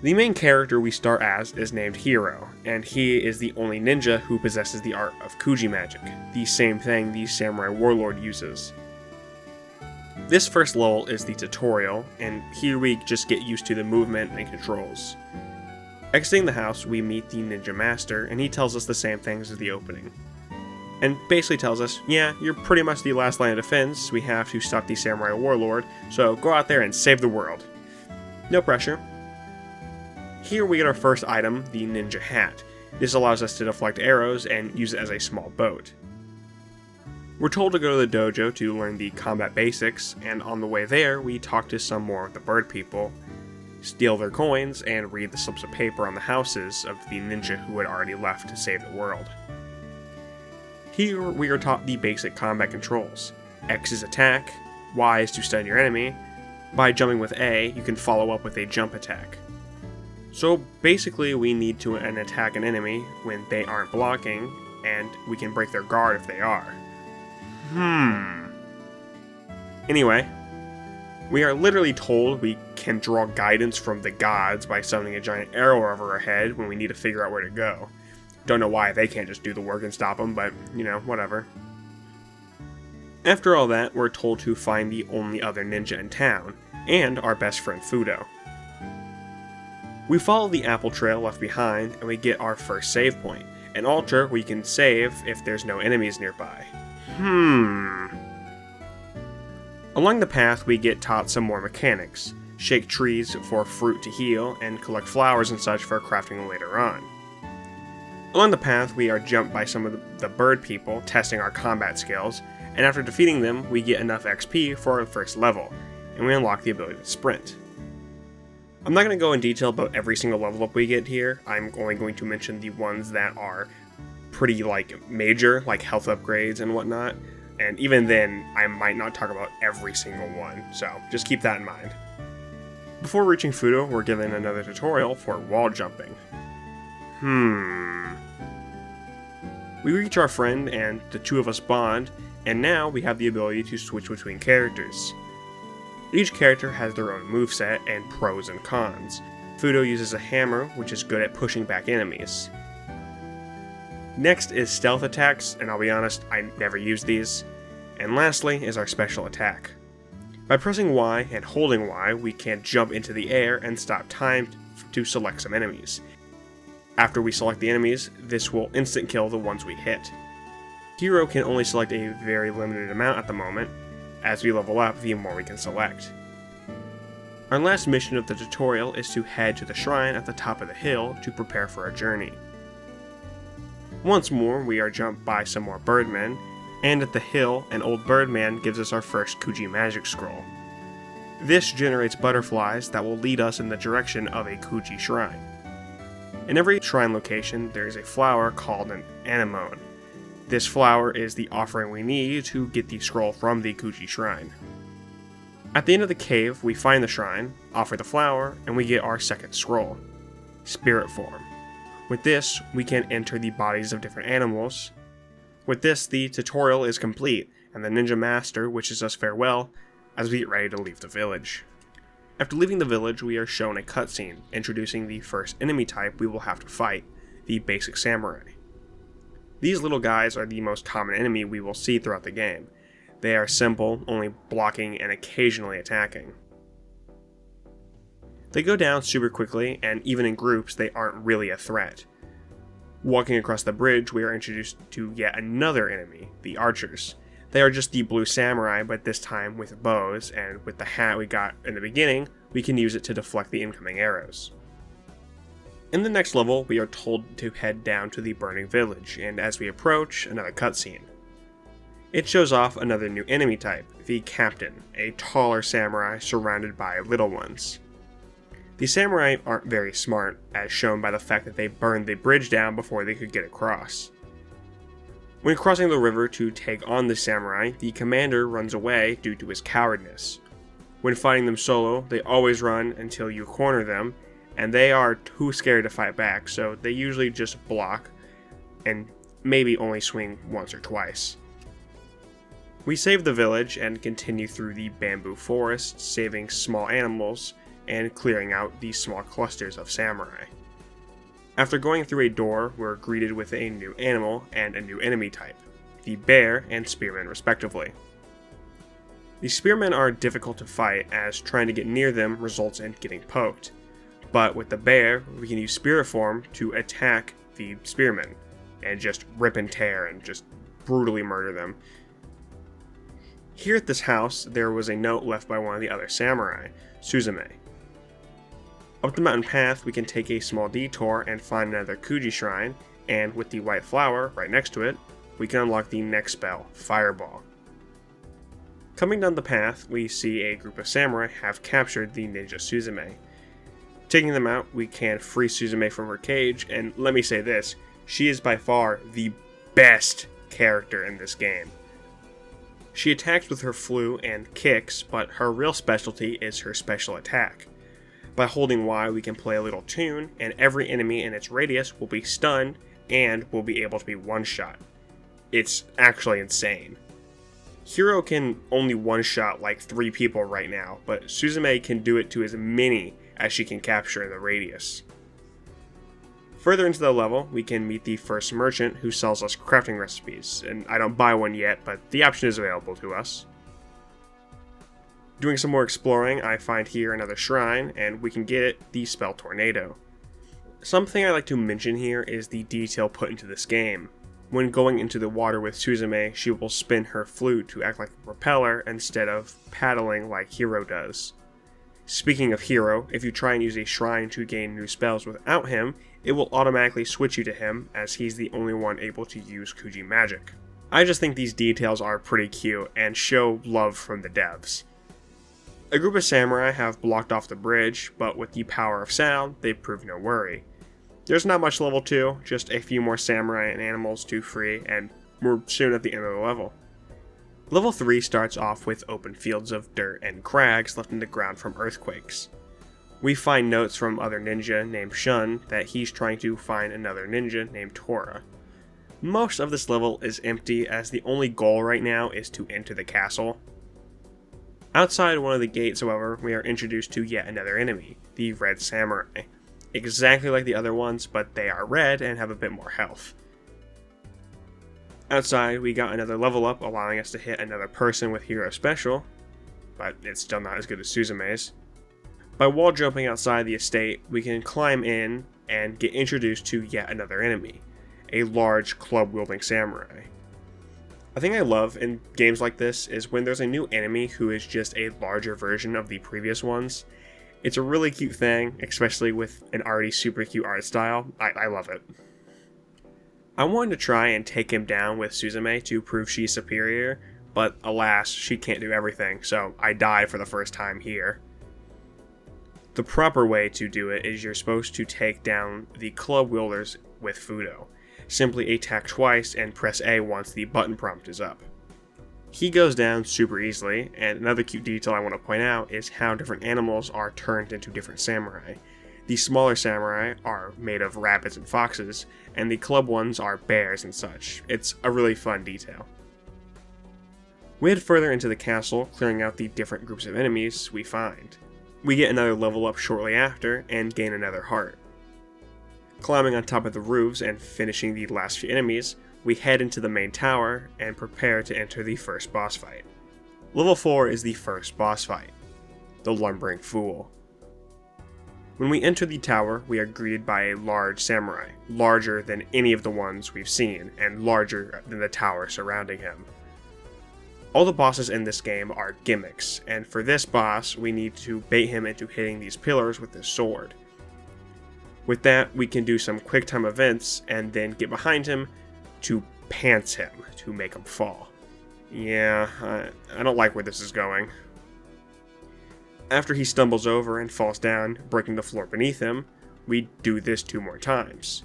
The main character we start as is named Hiro, and he is the only ninja who possesses the art of Kuji magic, the same thing the samurai warlord uses. This first level is the tutorial, and here we just get used to the movement and controls. Exiting the house, we meet the ninja master, and he tells us the same things as the opening. And basically tells us, yeah, you're pretty much the last line of defense, we have to stop the samurai warlord, so go out there and save the world. No pressure. Here we get our first item, the ninja hat. This allows us to deflect arrows and use it as a small boat. We're told to go to the dojo to learn the combat basics, and on the way there, we talk to some more of the bird people, steal their coins, and read the slips of paper on the houses of the ninja who had already left to save the world. Here, we are taught the basic combat controls. X is attack, Y is to stun your enemy. By jumping with A, you can follow up with a jump attack. So basically, we need to attack an enemy when they aren't blocking, and we can break their guard if they are. Anyway, we are literally told we can draw guidance from the gods by summoning a giant arrow over our head when we need to figure out where to go. Don't know why they can't just do the work and stop them, but, whatever. After all that, we're told to find the only other ninja in town, and our best friend Fudo. We follow the apple trail left behind, and we get our first save point, an altar we can save if there's no enemies nearby. Along the path, we get taught some more mechanics. Shake trees for fruit to heal, and collect flowers and such for crafting later on. Along the path, we are jumped by some of the bird people, testing our combat skills, and after defeating them, we get enough XP for our first level, and we unlock the ability to sprint. I'm not going to go in detail about every single level up we get here. I'm only going to mention the ones that are pretty major, like health upgrades and whatnot, and even then I might not talk about every single one, so just keep that in mind. Before reaching Fudo, we're given another tutorial for wall jumping. We reach our friend and the 2 of us bond, and now we have the ability to switch between characters. Each character has their own moveset and pros and cons. Fudo uses a hammer, which is good at pushing back enemies. Next is stealth attacks, and I'll be honest, I never use these. And lastly is our special attack. By pressing Y and holding Y, we can jump into the air and stop time to select some enemies. After we select the enemies, this will instant kill the ones we hit. Hero can only select a very limited amount at the moment. As we level up, the more we can select. Our last mission of the tutorial is to head to the shrine at the top of the hill to prepare for our journey. Once more, we are jumped by some more birdmen, and at the hill, an old birdman gives us our first Kuji magic scroll. This generates butterflies that will lead us in the direction of a Kuji shrine. In every shrine location, there is a flower called an anemone. This flower is the offering we need to get the scroll from the Kuji shrine. At the end of the cave, we find the shrine, offer the flower, and we get our second scroll, Spirit Form. With this, we can enter the bodies of different animals. With this, the tutorial is complete, and the ninja master wishes us farewell as we get ready to leave the village. After leaving the village, we are shown a cutscene introducing the first enemy type we will have to fight, the basic samurai. These little guys are the most common enemy we will see throughout the game. They are simple, only blocking and occasionally attacking. They go down super quickly, and even in groups, they aren't really a threat. Walking across the bridge, we are introduced to yet another enemy, the archers. They are just the blue samurai, but this time with bows, and with the hat we got in the beginning, we can use it to deflect the incoming arrows. In the next level, we are told to head down to the burning village, and as we approach, another cutscene. It shows off another new enemy type, the captain, a taller samurai surrounded by little ones. The samurai aren't very smart, as shown by the fact that they burned the bridge down before they could get across. When crossing the river to take on the samurai, the commander runs away due to his cowardness. When fighting them solo, they always run until you corner them, and they are too scared to fight back, so they usually just block, and maybe only swing once or twice. We save the village and continue through the bamboo forest, saving small animals, and clearing out these small clusters of samurai. After going through a door, we're greeted with a new animal and a new enemy type, the bear and spearmen respectively. The spearmen are difficult to fight, as trying to get near them results in getting poked, but with the bear, we can use spirit form to attack the spearmen, and just rip and tear and just brutally murder them. Here at this house, there was a note left by one of the other samurai, Suzume. Up the mountain path, we can take a small detour and find another Kuji shrine, and with the white flower right next to it, we can unlock the next spell, Fireball. Coming down the path, we see a group of samurai have captured the ninja Suzume. Taking them out, we can free Suzume from her cage, and let me say this, she is by far the best character in this game. She attacks with her flu and kicks, but her real specialty is her special attack. By holding Y, we can play a little tune, and every enemy in its radius will be stunned and will be able to be one-shot. It's actually insane. Hiro can only one-shot like 3 people right now, but Suzume can do it to as many as she can capture in the radius. Further into the level, we can meet the first merchant who sells us crafting recipes, and I don't buy one yet, but the option is available to us. Doing some more exploring, I find here another shrine, and we can get it, the spell Tornado. Something I like to mention here is the detail put into this game. When going into the water with Suzume, she will spin her flute to act like a propeller instead of paddling like Hiro does. Speaking of Hiro, if you try and use a shrine to gain new spells without him, it will automatically switch you to him, as he's the only one able to use Kuji magic. I just think these details are pretty cute and show love from the devs. A group of samurai have blocked off the bridge, but with the power of sound, they prove no worry. There's not much level 2, just a few more samurai and animals to free, and we're soon at the end of the level. Level 3 starts off with open fields of dirt and crags left in the ground from earthquakes. We find notes from other ninja named Shun that he's trying to find another ninja named Tora. Most of this level is empty, as the only goal right now is to enter the castle. Outside one of the gates, however, we are introduced to yet another enemy, the Red Samurai. Exactly like the other ones, but they are red and have a bit more health. Outside, we got another level up, allowing us to hit another person with Hero Special, but it's still not as good as Suzume's. By wall jumping outside the estate, we can climb in and get introduced to yet another enemy, a large club-wielding samurai. A thing I love in games like this is when there's a new enemy who is just a larger version of the previous ones. It's a really cute thing, especially with an already super cute art style. I love it. I wanted to try and take him down with Suzume to prove she's superior, but alas, she can't do everything, so I died for the first time here. The proper way to do it is you're supposed to take down the club wielders with Fudo. Simply attack twice and press A once the button prompt is up. He goes down super easily, and another cute detail I want to point out is how different animals are turned into different samurai. The smaller samurai are made of rabbits and foxes, and the club ones are bears and such. It's a really fun detail. We head further into the castle, clearing out the different groups of enemies we find. We get another level up shortly after, and gain another heart. Climbing on top of the roofs and finishing the last few enemies, we head into the main tower and prepare to enter the first boss fight. Level 4 is the first boss fight, the Lumbering Fool. When we enter the tower, we are greeted by a large samurai, larger than any of the ones we've seen, and larger than the tower surrounding him. All the bosses in this game are gimmicks, and for this boss, we need to bait him into hitting these pillars with his sword. With that, we can do some quick time events, and then get behind him to pants him, to make him fall. Yeah, I don't like where this is going. After he stumbles over and falls down, breaking the floor beneath him, we do this 2 more times.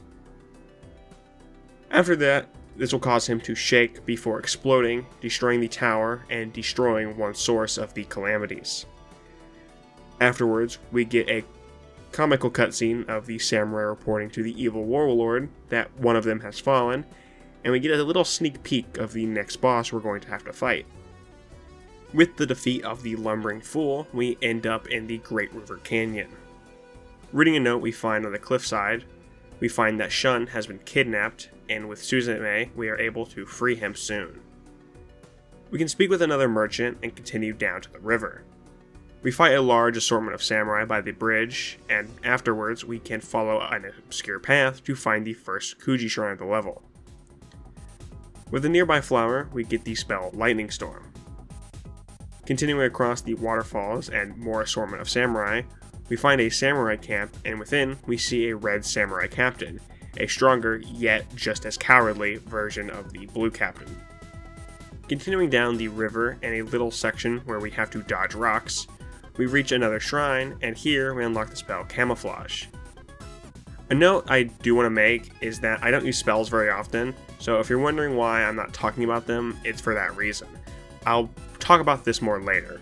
After that, this will cause him to shake before exploding, destroying the tower, and destroying one source of the calamities. Afterwards, we get a comical cutscene of the samurai reporting to the evil warlord that one of them has fallen, and we get a little sneak peek of the next boss we're going to have to fight. With the defeat of the Lumbering Fool, we end up in the Great River Canyon. Reading a note we find on the cliffside, we find that Shun has been kidnapped, and with Suzume, we are able to free him soon. We can speak with another merchant and continue down to the river. We fight a large assortment of samurai by the bridge, and afterwards we can follow an obscure path to find the first Kuji shrine of the level. With a nearby flower, we get the spell Lightning Storm. Continuing across the waterfalls and more assortment of samurai, we find a samurai camp, and within we see a red samurai captain, a stronger yet just as cowardly version of the blue captain. Continuing down the river and a little section where we have to dodge rocks, we reach another shrine, and here we unlock the spell Camouflage. A note I do want to make is that I don't use spells very often, so if you're wondering why I'm not talking about them, it's for that reason. I'll talk about this more later.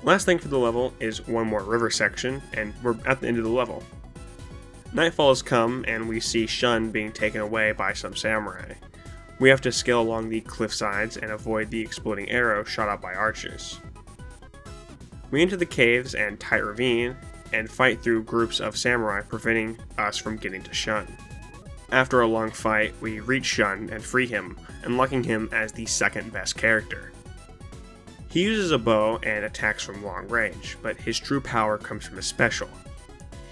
Last thing for the level is one more river section, and we're at the end of the level. Nightfall has come, and we see Shun being taken away by some samurai. We have to scale along the cliff sides and avoid the exploding arrow shot out by archers. We enter the caves and tight ravine, and fight through groups of samurai preventing us from getting to Shun. After a long fight, we reach Shun and free him, unlocking him as the second best character. He uses a bow and attacks from long range, but his true power comes from his special.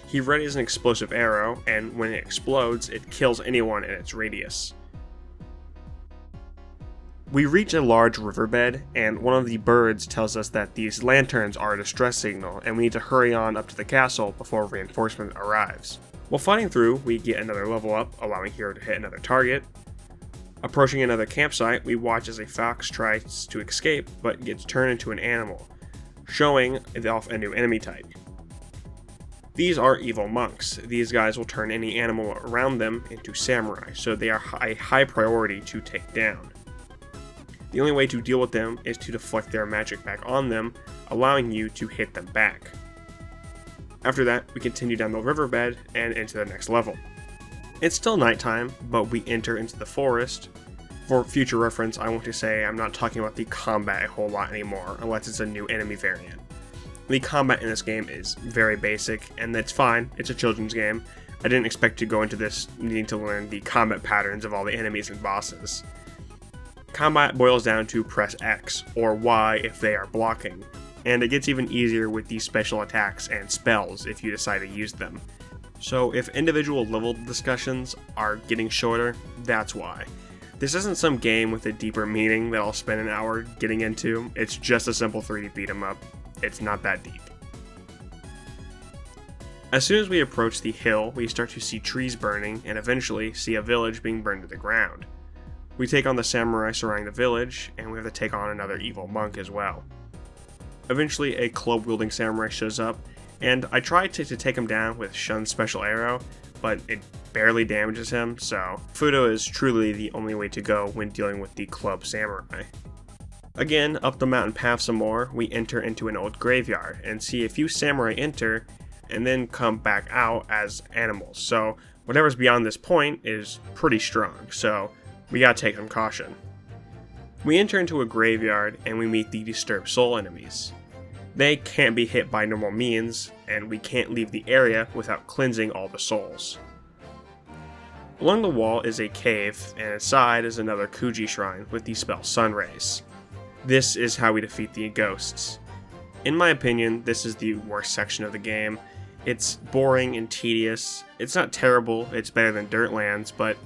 He readies an explosive arrow, and when it explodes, it kills anyone in its radius. We reach a large riverbed, and one of the birds tells us that these lanterns are a distress signal, and we need to hurry on up to the castle before reinforcement arrives. While fighting through, we get another level up, allowing Hero to hit another target. Approaching another campsite, we watch as a fox tries to escape, but gets turned into an animal, showing off a new enemy type. These are evil monks. These guys will turn any animal around them into samurai, so they are a high priority to take down. The only way to deal with them is to deflect their magic back on them, allowing you to hit them back. After that, we continue down the riverbed and into the next level. It's still nighttime, but we enter into the forest. For future reference, I want to say I'm not talking about the combat a whole lot anymore, unless it's a new enemy variant. The combat in this game is very basic, and that's fine, it's a children's game. I didn't expect to go into this needing to learn the combat patterns of all the enemies and bosses. Combat boils down to press X, or Y if they are blocking, and it gets even easier with these special attacks and spells if you decide to use them. So if individual level discussions are getting shorter, that's why. This isn't some game with a deeper meaning that I'll spend an hour getting into, it's just a simple 3D beat 'em up. It's not that deep. As soon as we approach the hill, we start to see trees burning and eventually see a village being burned to the ground. We take on the samurai surrounding the village, and we have to take on another evil monk as well. Eventually, a club-wielding samurai shows up, and I try to take him down with Shun's special arrow, but it barely damages him, so Fudo is truly the only way to go when dealing with the club samurai. Again, up the mountain path some more, we enter into an old graveyard, and see a few samurai enter, and then come back out as animals, so whatever's beyond this point is pretty strong, so we gotta take some caution. We enter into a graveyard, and we meet the Disturbed Soul enemies. They can't be hit by normal means, and we can't leave the area without cleansing all the souls. Along the wall is a cave, and inside is another Kuji shrine with the spell Sunrays. This is how we defeat the ghosts. In my opinion, this is the worst section of the game. It's boring and tedious. It's not terrible, it's better than Dirtlands, but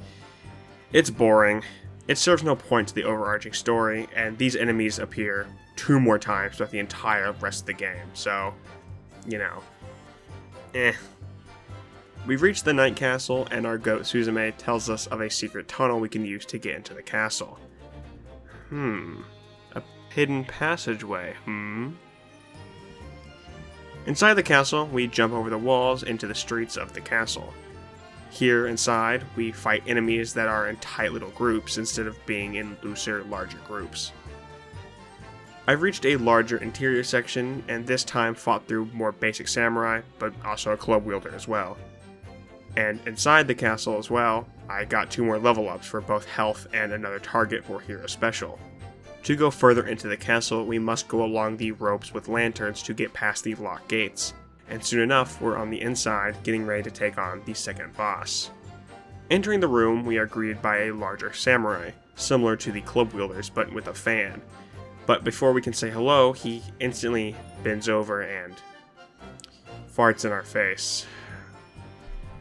it's boring. It serves no point to the overarching story, and these enemies appear 2 more times throughout the entire rest of the game, so, you know, We've reached the Night Castle, and our goat Suzume tells us of a secret tunnel we can use to get into the castle. A hidden passageway, Inside the castle, we jump over the walls into the streets of the castle. Here inside, we fight enemies that are in tight little groups instead of being in looser, larger groups. I've reached a larger interior section, and this time fought through more basic samurai, but also a club wielder as well. And inside the castle as well, I got 2 more level ups for both health and another target for Hero Special. To go further into the castle, we must go along the ropes with lanterns to get past the locked gates, and soon enough we're on the inside getting ready to take on the second boss. Entering the room, we are greeted by a larger samurai, similar to the club wielders but with a fan. But before we can say hello, he instantly bends over and farts in our face.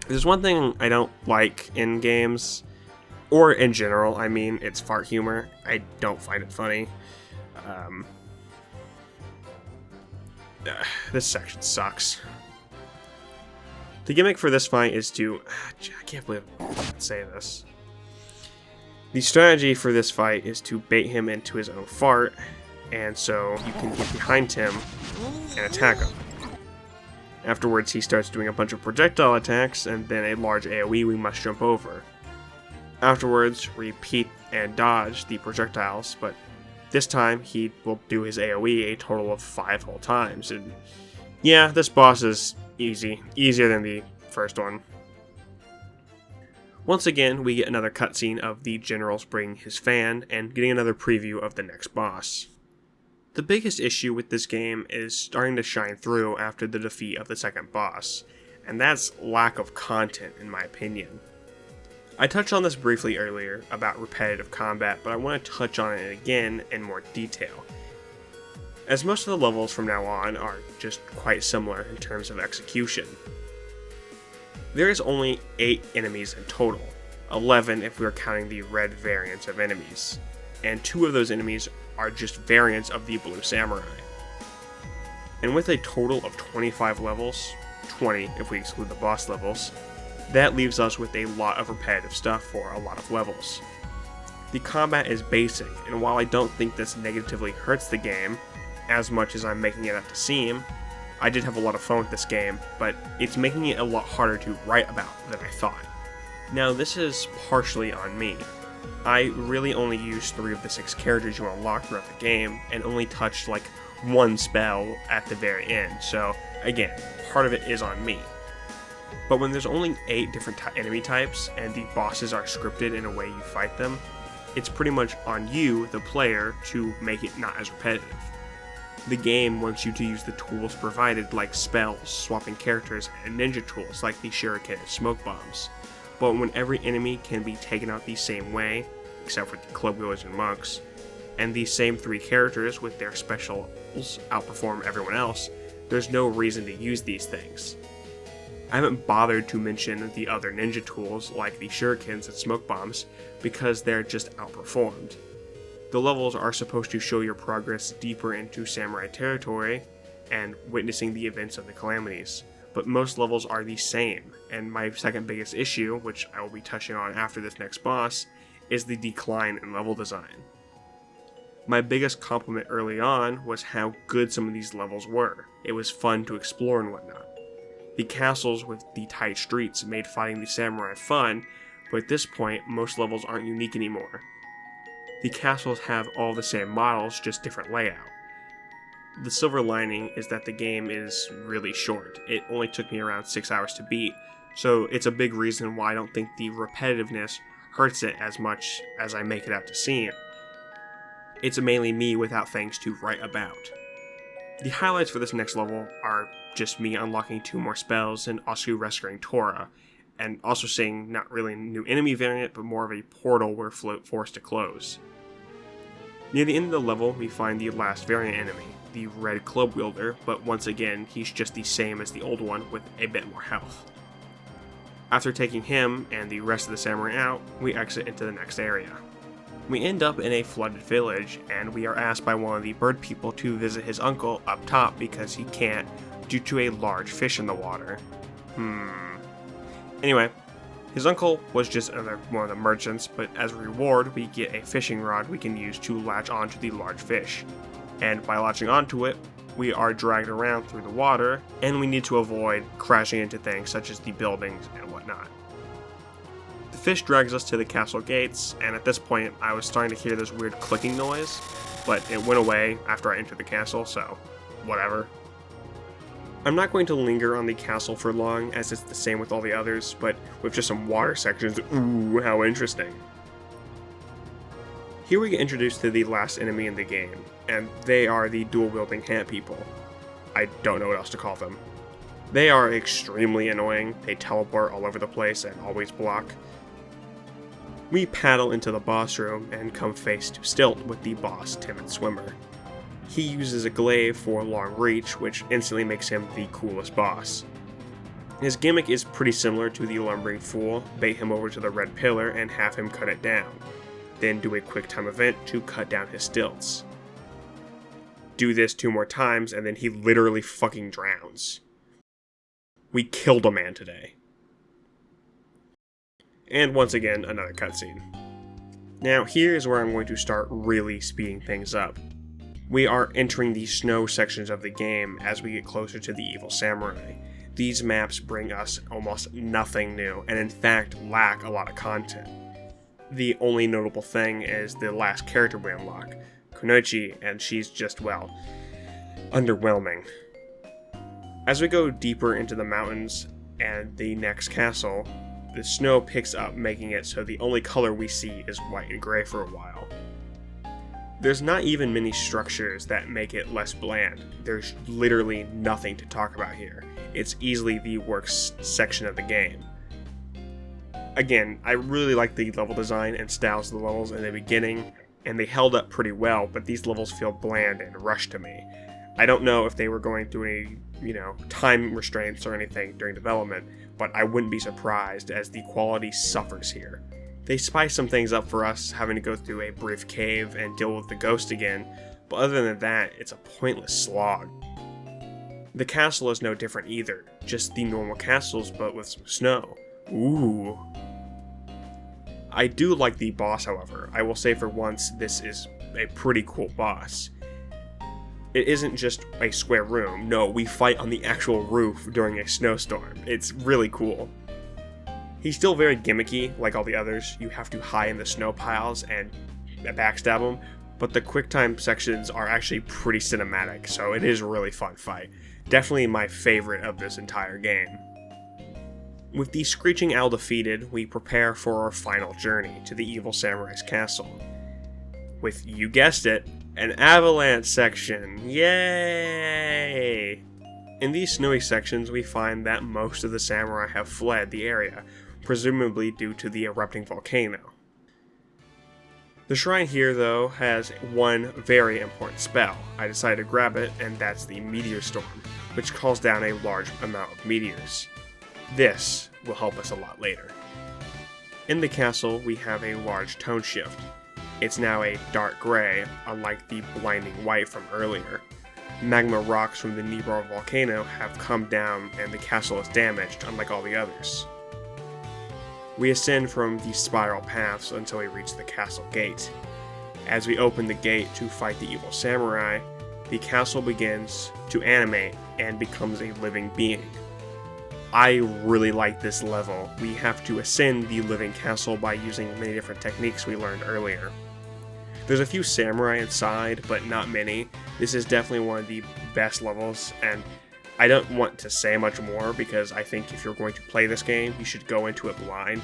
There's one thing I don't like in games, or in general, I mean, it's fart humor. I don't find it funny. This section sucks. The gimmick for this fight is to... I can't believe I can say this. The strategy for this fight is to bait him into his own fart, and so you can get behind him and attack him. Afterwards, he starts doing a bunch of projectile attacks, and then a large AoE we must jump over. Afterwards, repeat and dodge the projectiles, but this time he will do his AoE a total of 5 whole times, and yeah, this boss is easier than the first one. Once again, we get another cutscene of the generals bringing his fan, and getting another preview of the next boss. The biggest issue with this game is starting to shine through after the defeat of the second boss, and that's lack of content in my opinion. I touched on this briefly earlier about repetitive combat, but I want to touch on it again in more detail, as most of the levels from now on are just quite similar in terms of execution. There is only 8 enemies in total, 11 if we are counting the red variants of enemies, and 2 of those enemies are just variants of the blue samurai. And with a total of 25 levels, 20 if we exclude the boss levels, that leaves us with a lot of repetitive stuff for a lot of levels. The combat is basic, and while I don't think this negatively hurts the game, as much as I'm making it out to seem, I did have a lot of fun with this game, but it's making it a lot harder to write about than I thought. Now this is partially on me. I really only used 3 of the 6 characters you unlock throughout the game, and only touched like 1 spell at the very end, so again, part of it is on me. But when there's only 8 different enemy types, and the bosses are scripted in a way you fight them, it's pretty much on you, the player, to make it not as repetitive. The game wants you to use the tools provided like spells, swapping characters, and ninja tools like the shuriken and smoke bombs. But when every enemy can be taken out the same way, except for the club wielders and monks, and these same 3 characters with their specials outperform everyone else, there's no reason to use these things. I haven't bothered to mention the other ninja tools like the shurikens and smoke bombs because they're just outperformed. The levels are supposed to show your progress deeper into samurai territory and witnessing the events of the calamities, but most levels are the same, and my second biggest issue, which I will be touching on after this next boss, is the decline in level design. My biggest compliment early on was how good some of these levels were. It was fun to explore and whatnot. The castles with the tight streets made fighting the samurai fun, but at this point, most levels aren't unique anymore. The castles have all the same models, just different layout. The silver lining is that the game is really short. It only took me around 6 hours to beat, so it's a big reason why I don't think the repetitiveness hurts it as much as I make it out to seem. It's mainly me without things to write about. The highlights for this next level are just me unlocking 2 more spells and Asuku rescuing Tora, and also seeing not really a new enemy variant, but more of a portal we're forced to close. Near the end of the level, we find the last variant enemy, the red club wielder, but once again, he's just the same as the old one with a bit more health. After taking him and the rest of the samurai out, we exit into the next area. We end up in a flooded village, and we are asked by one of the bird people to visit his uncle up top because he can't due to a large fish in the water. Anyway, his uncle was just another one of the merchants, but as a reward, we get a fishing rod we can use to latch onto the large fish. And by latching onto it, we are dragged around through the water, and we need to avoid crashing into things such as the buildings and whatnot. The fish drags us to the castle gates, and at this point, I was starting to hear this weird clicking noise, but it went away after I entered the castle, so whatever. I'm not going to linger on the castle for long, as it's the same with all the others, but with just some water sections, ooh, how interesting. Here we get introduced to the last enemy in the game, and they are the dual-wielding hand people. I don't know what else to call them. They are extremely annoying, they teleport all over the place and always block. We paddle into the boss room and come face to stilt with the boss, Timid Swimmer. He uses a glaive for long reach, which instantly makes him the coolest boss. His gimmick is pretty similar to the Lumbering Fool: bait him over to the red pillar and have him cut it down, then do a quick time event to cut down his stilts. Do this 2 more times and then he literally fucking drowns. We killed a man today. And once again, another cutscene. Now here's where I'm going to start really speeding things up. We are entering the snow sections of the game as we get closer to the evil samurai. These maps bring us almost nothing new, and in fact lack a lot of content. The only notable thing is the last character we unlock, Kunoichi, and she's just, well, underwhelming. As we go deeper into the mountains and the next castle, the snow picks up, making it so the only color we see is white and gray for a while. There's not even many structures that make it less bland. There's literally nothing to talk about here. It's easily the worst section of the game. Again, I really like the level design and styles of the levels in the beginning, and they held up pretty well, but these levels feel bland and rushed to me. I don't know if they were going through any, time restraints or anything during development, but I wouldn't be surprised as the quality suffers here. They spice some things up for us, having to go through a brief cave and deal with the ghost again, but other than that, it's a pointless slog. The castle is no different either, just the normal castles but with some snow. Ooh. I do like the boss, however. I will say for once, this is a pretty cool boss. It isn't just a square room, no, we fight on the actual roof during a snowstorm. It's really cool. He's still very gimmicky, like all the others. You have to hide in the snow piles and backstab him, but the quick time sections are actually pretty cinematic, so it is a really fun fight. Definitely my favorite of this entire game. With the Screeching Owl defeated, we prepare for our final journey to the evil samurai's castle. With, you guessed it, an avalanche section. Yay! In these snowy sections, we find that most of the samurai have fled the area, presumably due to the erupting volcano. The shrine here, though, has one very important spell. I decided to grab it, and that's the Meteor Storm, which calls down a large amount of meteors. This will help us a lot later. In the castle, we have a large tone shift. It's now a dark gray, unlike the blinding white from earlier. Magma rocks from the Nebor volcano have come down and the castle is damaged, unlike all the others. We ascend from these spiral paths until we reach the castle gate. As we open the gate to fight the evil samurai, the castle begins to animate and becomes a living being. I really like this level. We have to ascend the living castle by using many different techniques we learned earlier. There's a few samurai inside, but not many. This is definitely one of the best levels, and I don't want to say much more because I think if you're going to play this game, you should go into it blind.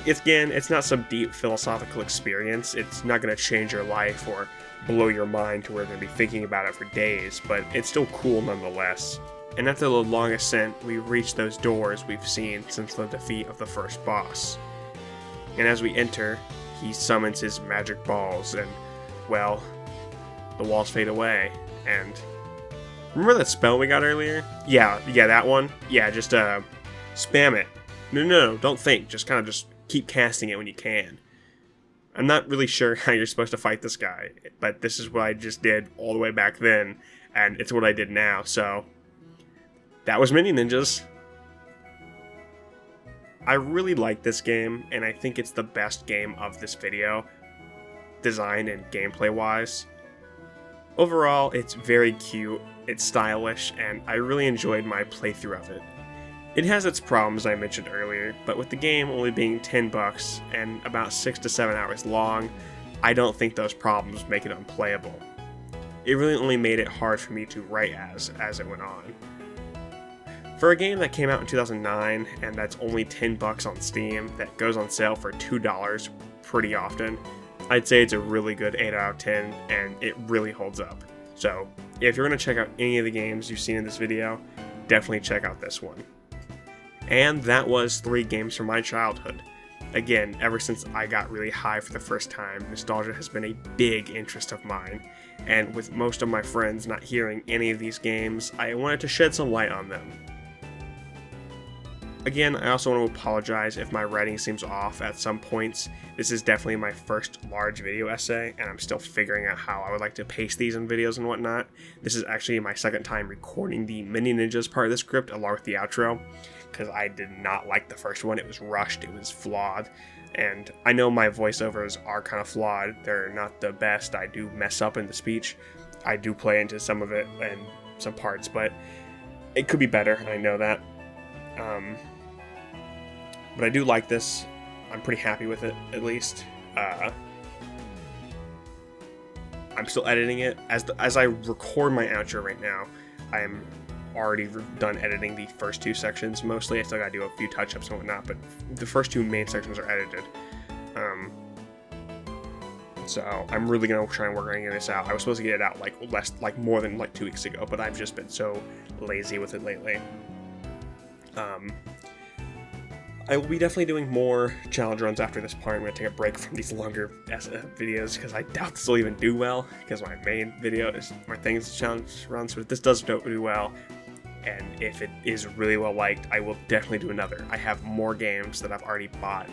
It's not some deep philosophical experience. It's not going to change your life or blow your mind to where you're going to be thinking about it for days, but it's still cool nonetheless. and after the long ascent, we reach those doors we've seen since the defeat of the first boss. And as we enter, he summons his magic balls, and, well, the walls fade away, and... Remember that spell we got earlier? Yeah, that one. Yeah, just, spam it. No, don't think. Just kind of just keep casting it when you can. I'm not really sure how you're supposed to fight this guy, but this is what I just did all the way back then, and it's what I did now, so... That was Mini Ninjas. I really like this game, and I think it's the best game of this video, design and gameplay wise. Overall, it's very cute, it's stylish, and I really enjoyed my playthrough of it. It has its problems I mentioned earlier, but with the game only being $10 and about 6 to 7 hours long, I don't think those problems make it unplayable. It really only made it hard for me to write as it went on. For a game that came out in 2009 and that's only $10 on Steam that goes on sale for $2 pretty often, I'd say it's a really good 8 out of 10 and it really holds up. So if you're going to check out any of the games you've seen in this video, definitely check out this one. And that was 3 games from my childhood. Again, ever since I got really high for the first time, nostalgia has been a big interest of mine, and with most of my friends not hearing any of these games, I wanted to shed some light on them. Again, I also want to apologize if my writing seems off at some points. This is definitely my first large video essay, and I'm still figuring out how I would like to paste these in videos and whatnot. This is actually my second time recording the Mini Ninjas part of the script along with the outro, because I did not like the first one. It was rushed, it was flawed, and I know my voiceovers are kind of flawed. They're not the best. I do mess up in the speech. I do play into some of it and some parts, but it could be better, I know that. But I do like this. I'm pretty happy with it, at least. I'm still editing it. As I record my outro right now, I am already done editing the first 2 sections. Mostly, I still gotta do a few touch-ups and whatnot, but the first 2 main sections are edited. So I'm really gonna try and work on getting this out. I was supposed to get it out more than 2 weeks ago, but I've just been so lazy with it lately. I will be definitely doing more challenge runs after this part. I'm going to take a break from these longer videos because I doubt this will even do well, because my main video is my things challenge runs, but if this does do well, and if it is really well liked, I will definitely do another. I have more games that I've already bought.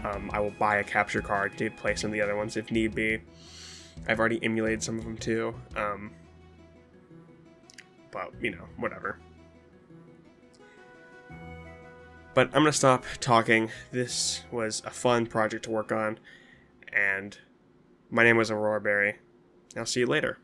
I will buy a capture card to play some of the other ones if need be. I've already emulated some of them too, but whatever. But I'm going to stop talking. This was a fun project to work on, and my name was Aurora Berry. I'll see you later.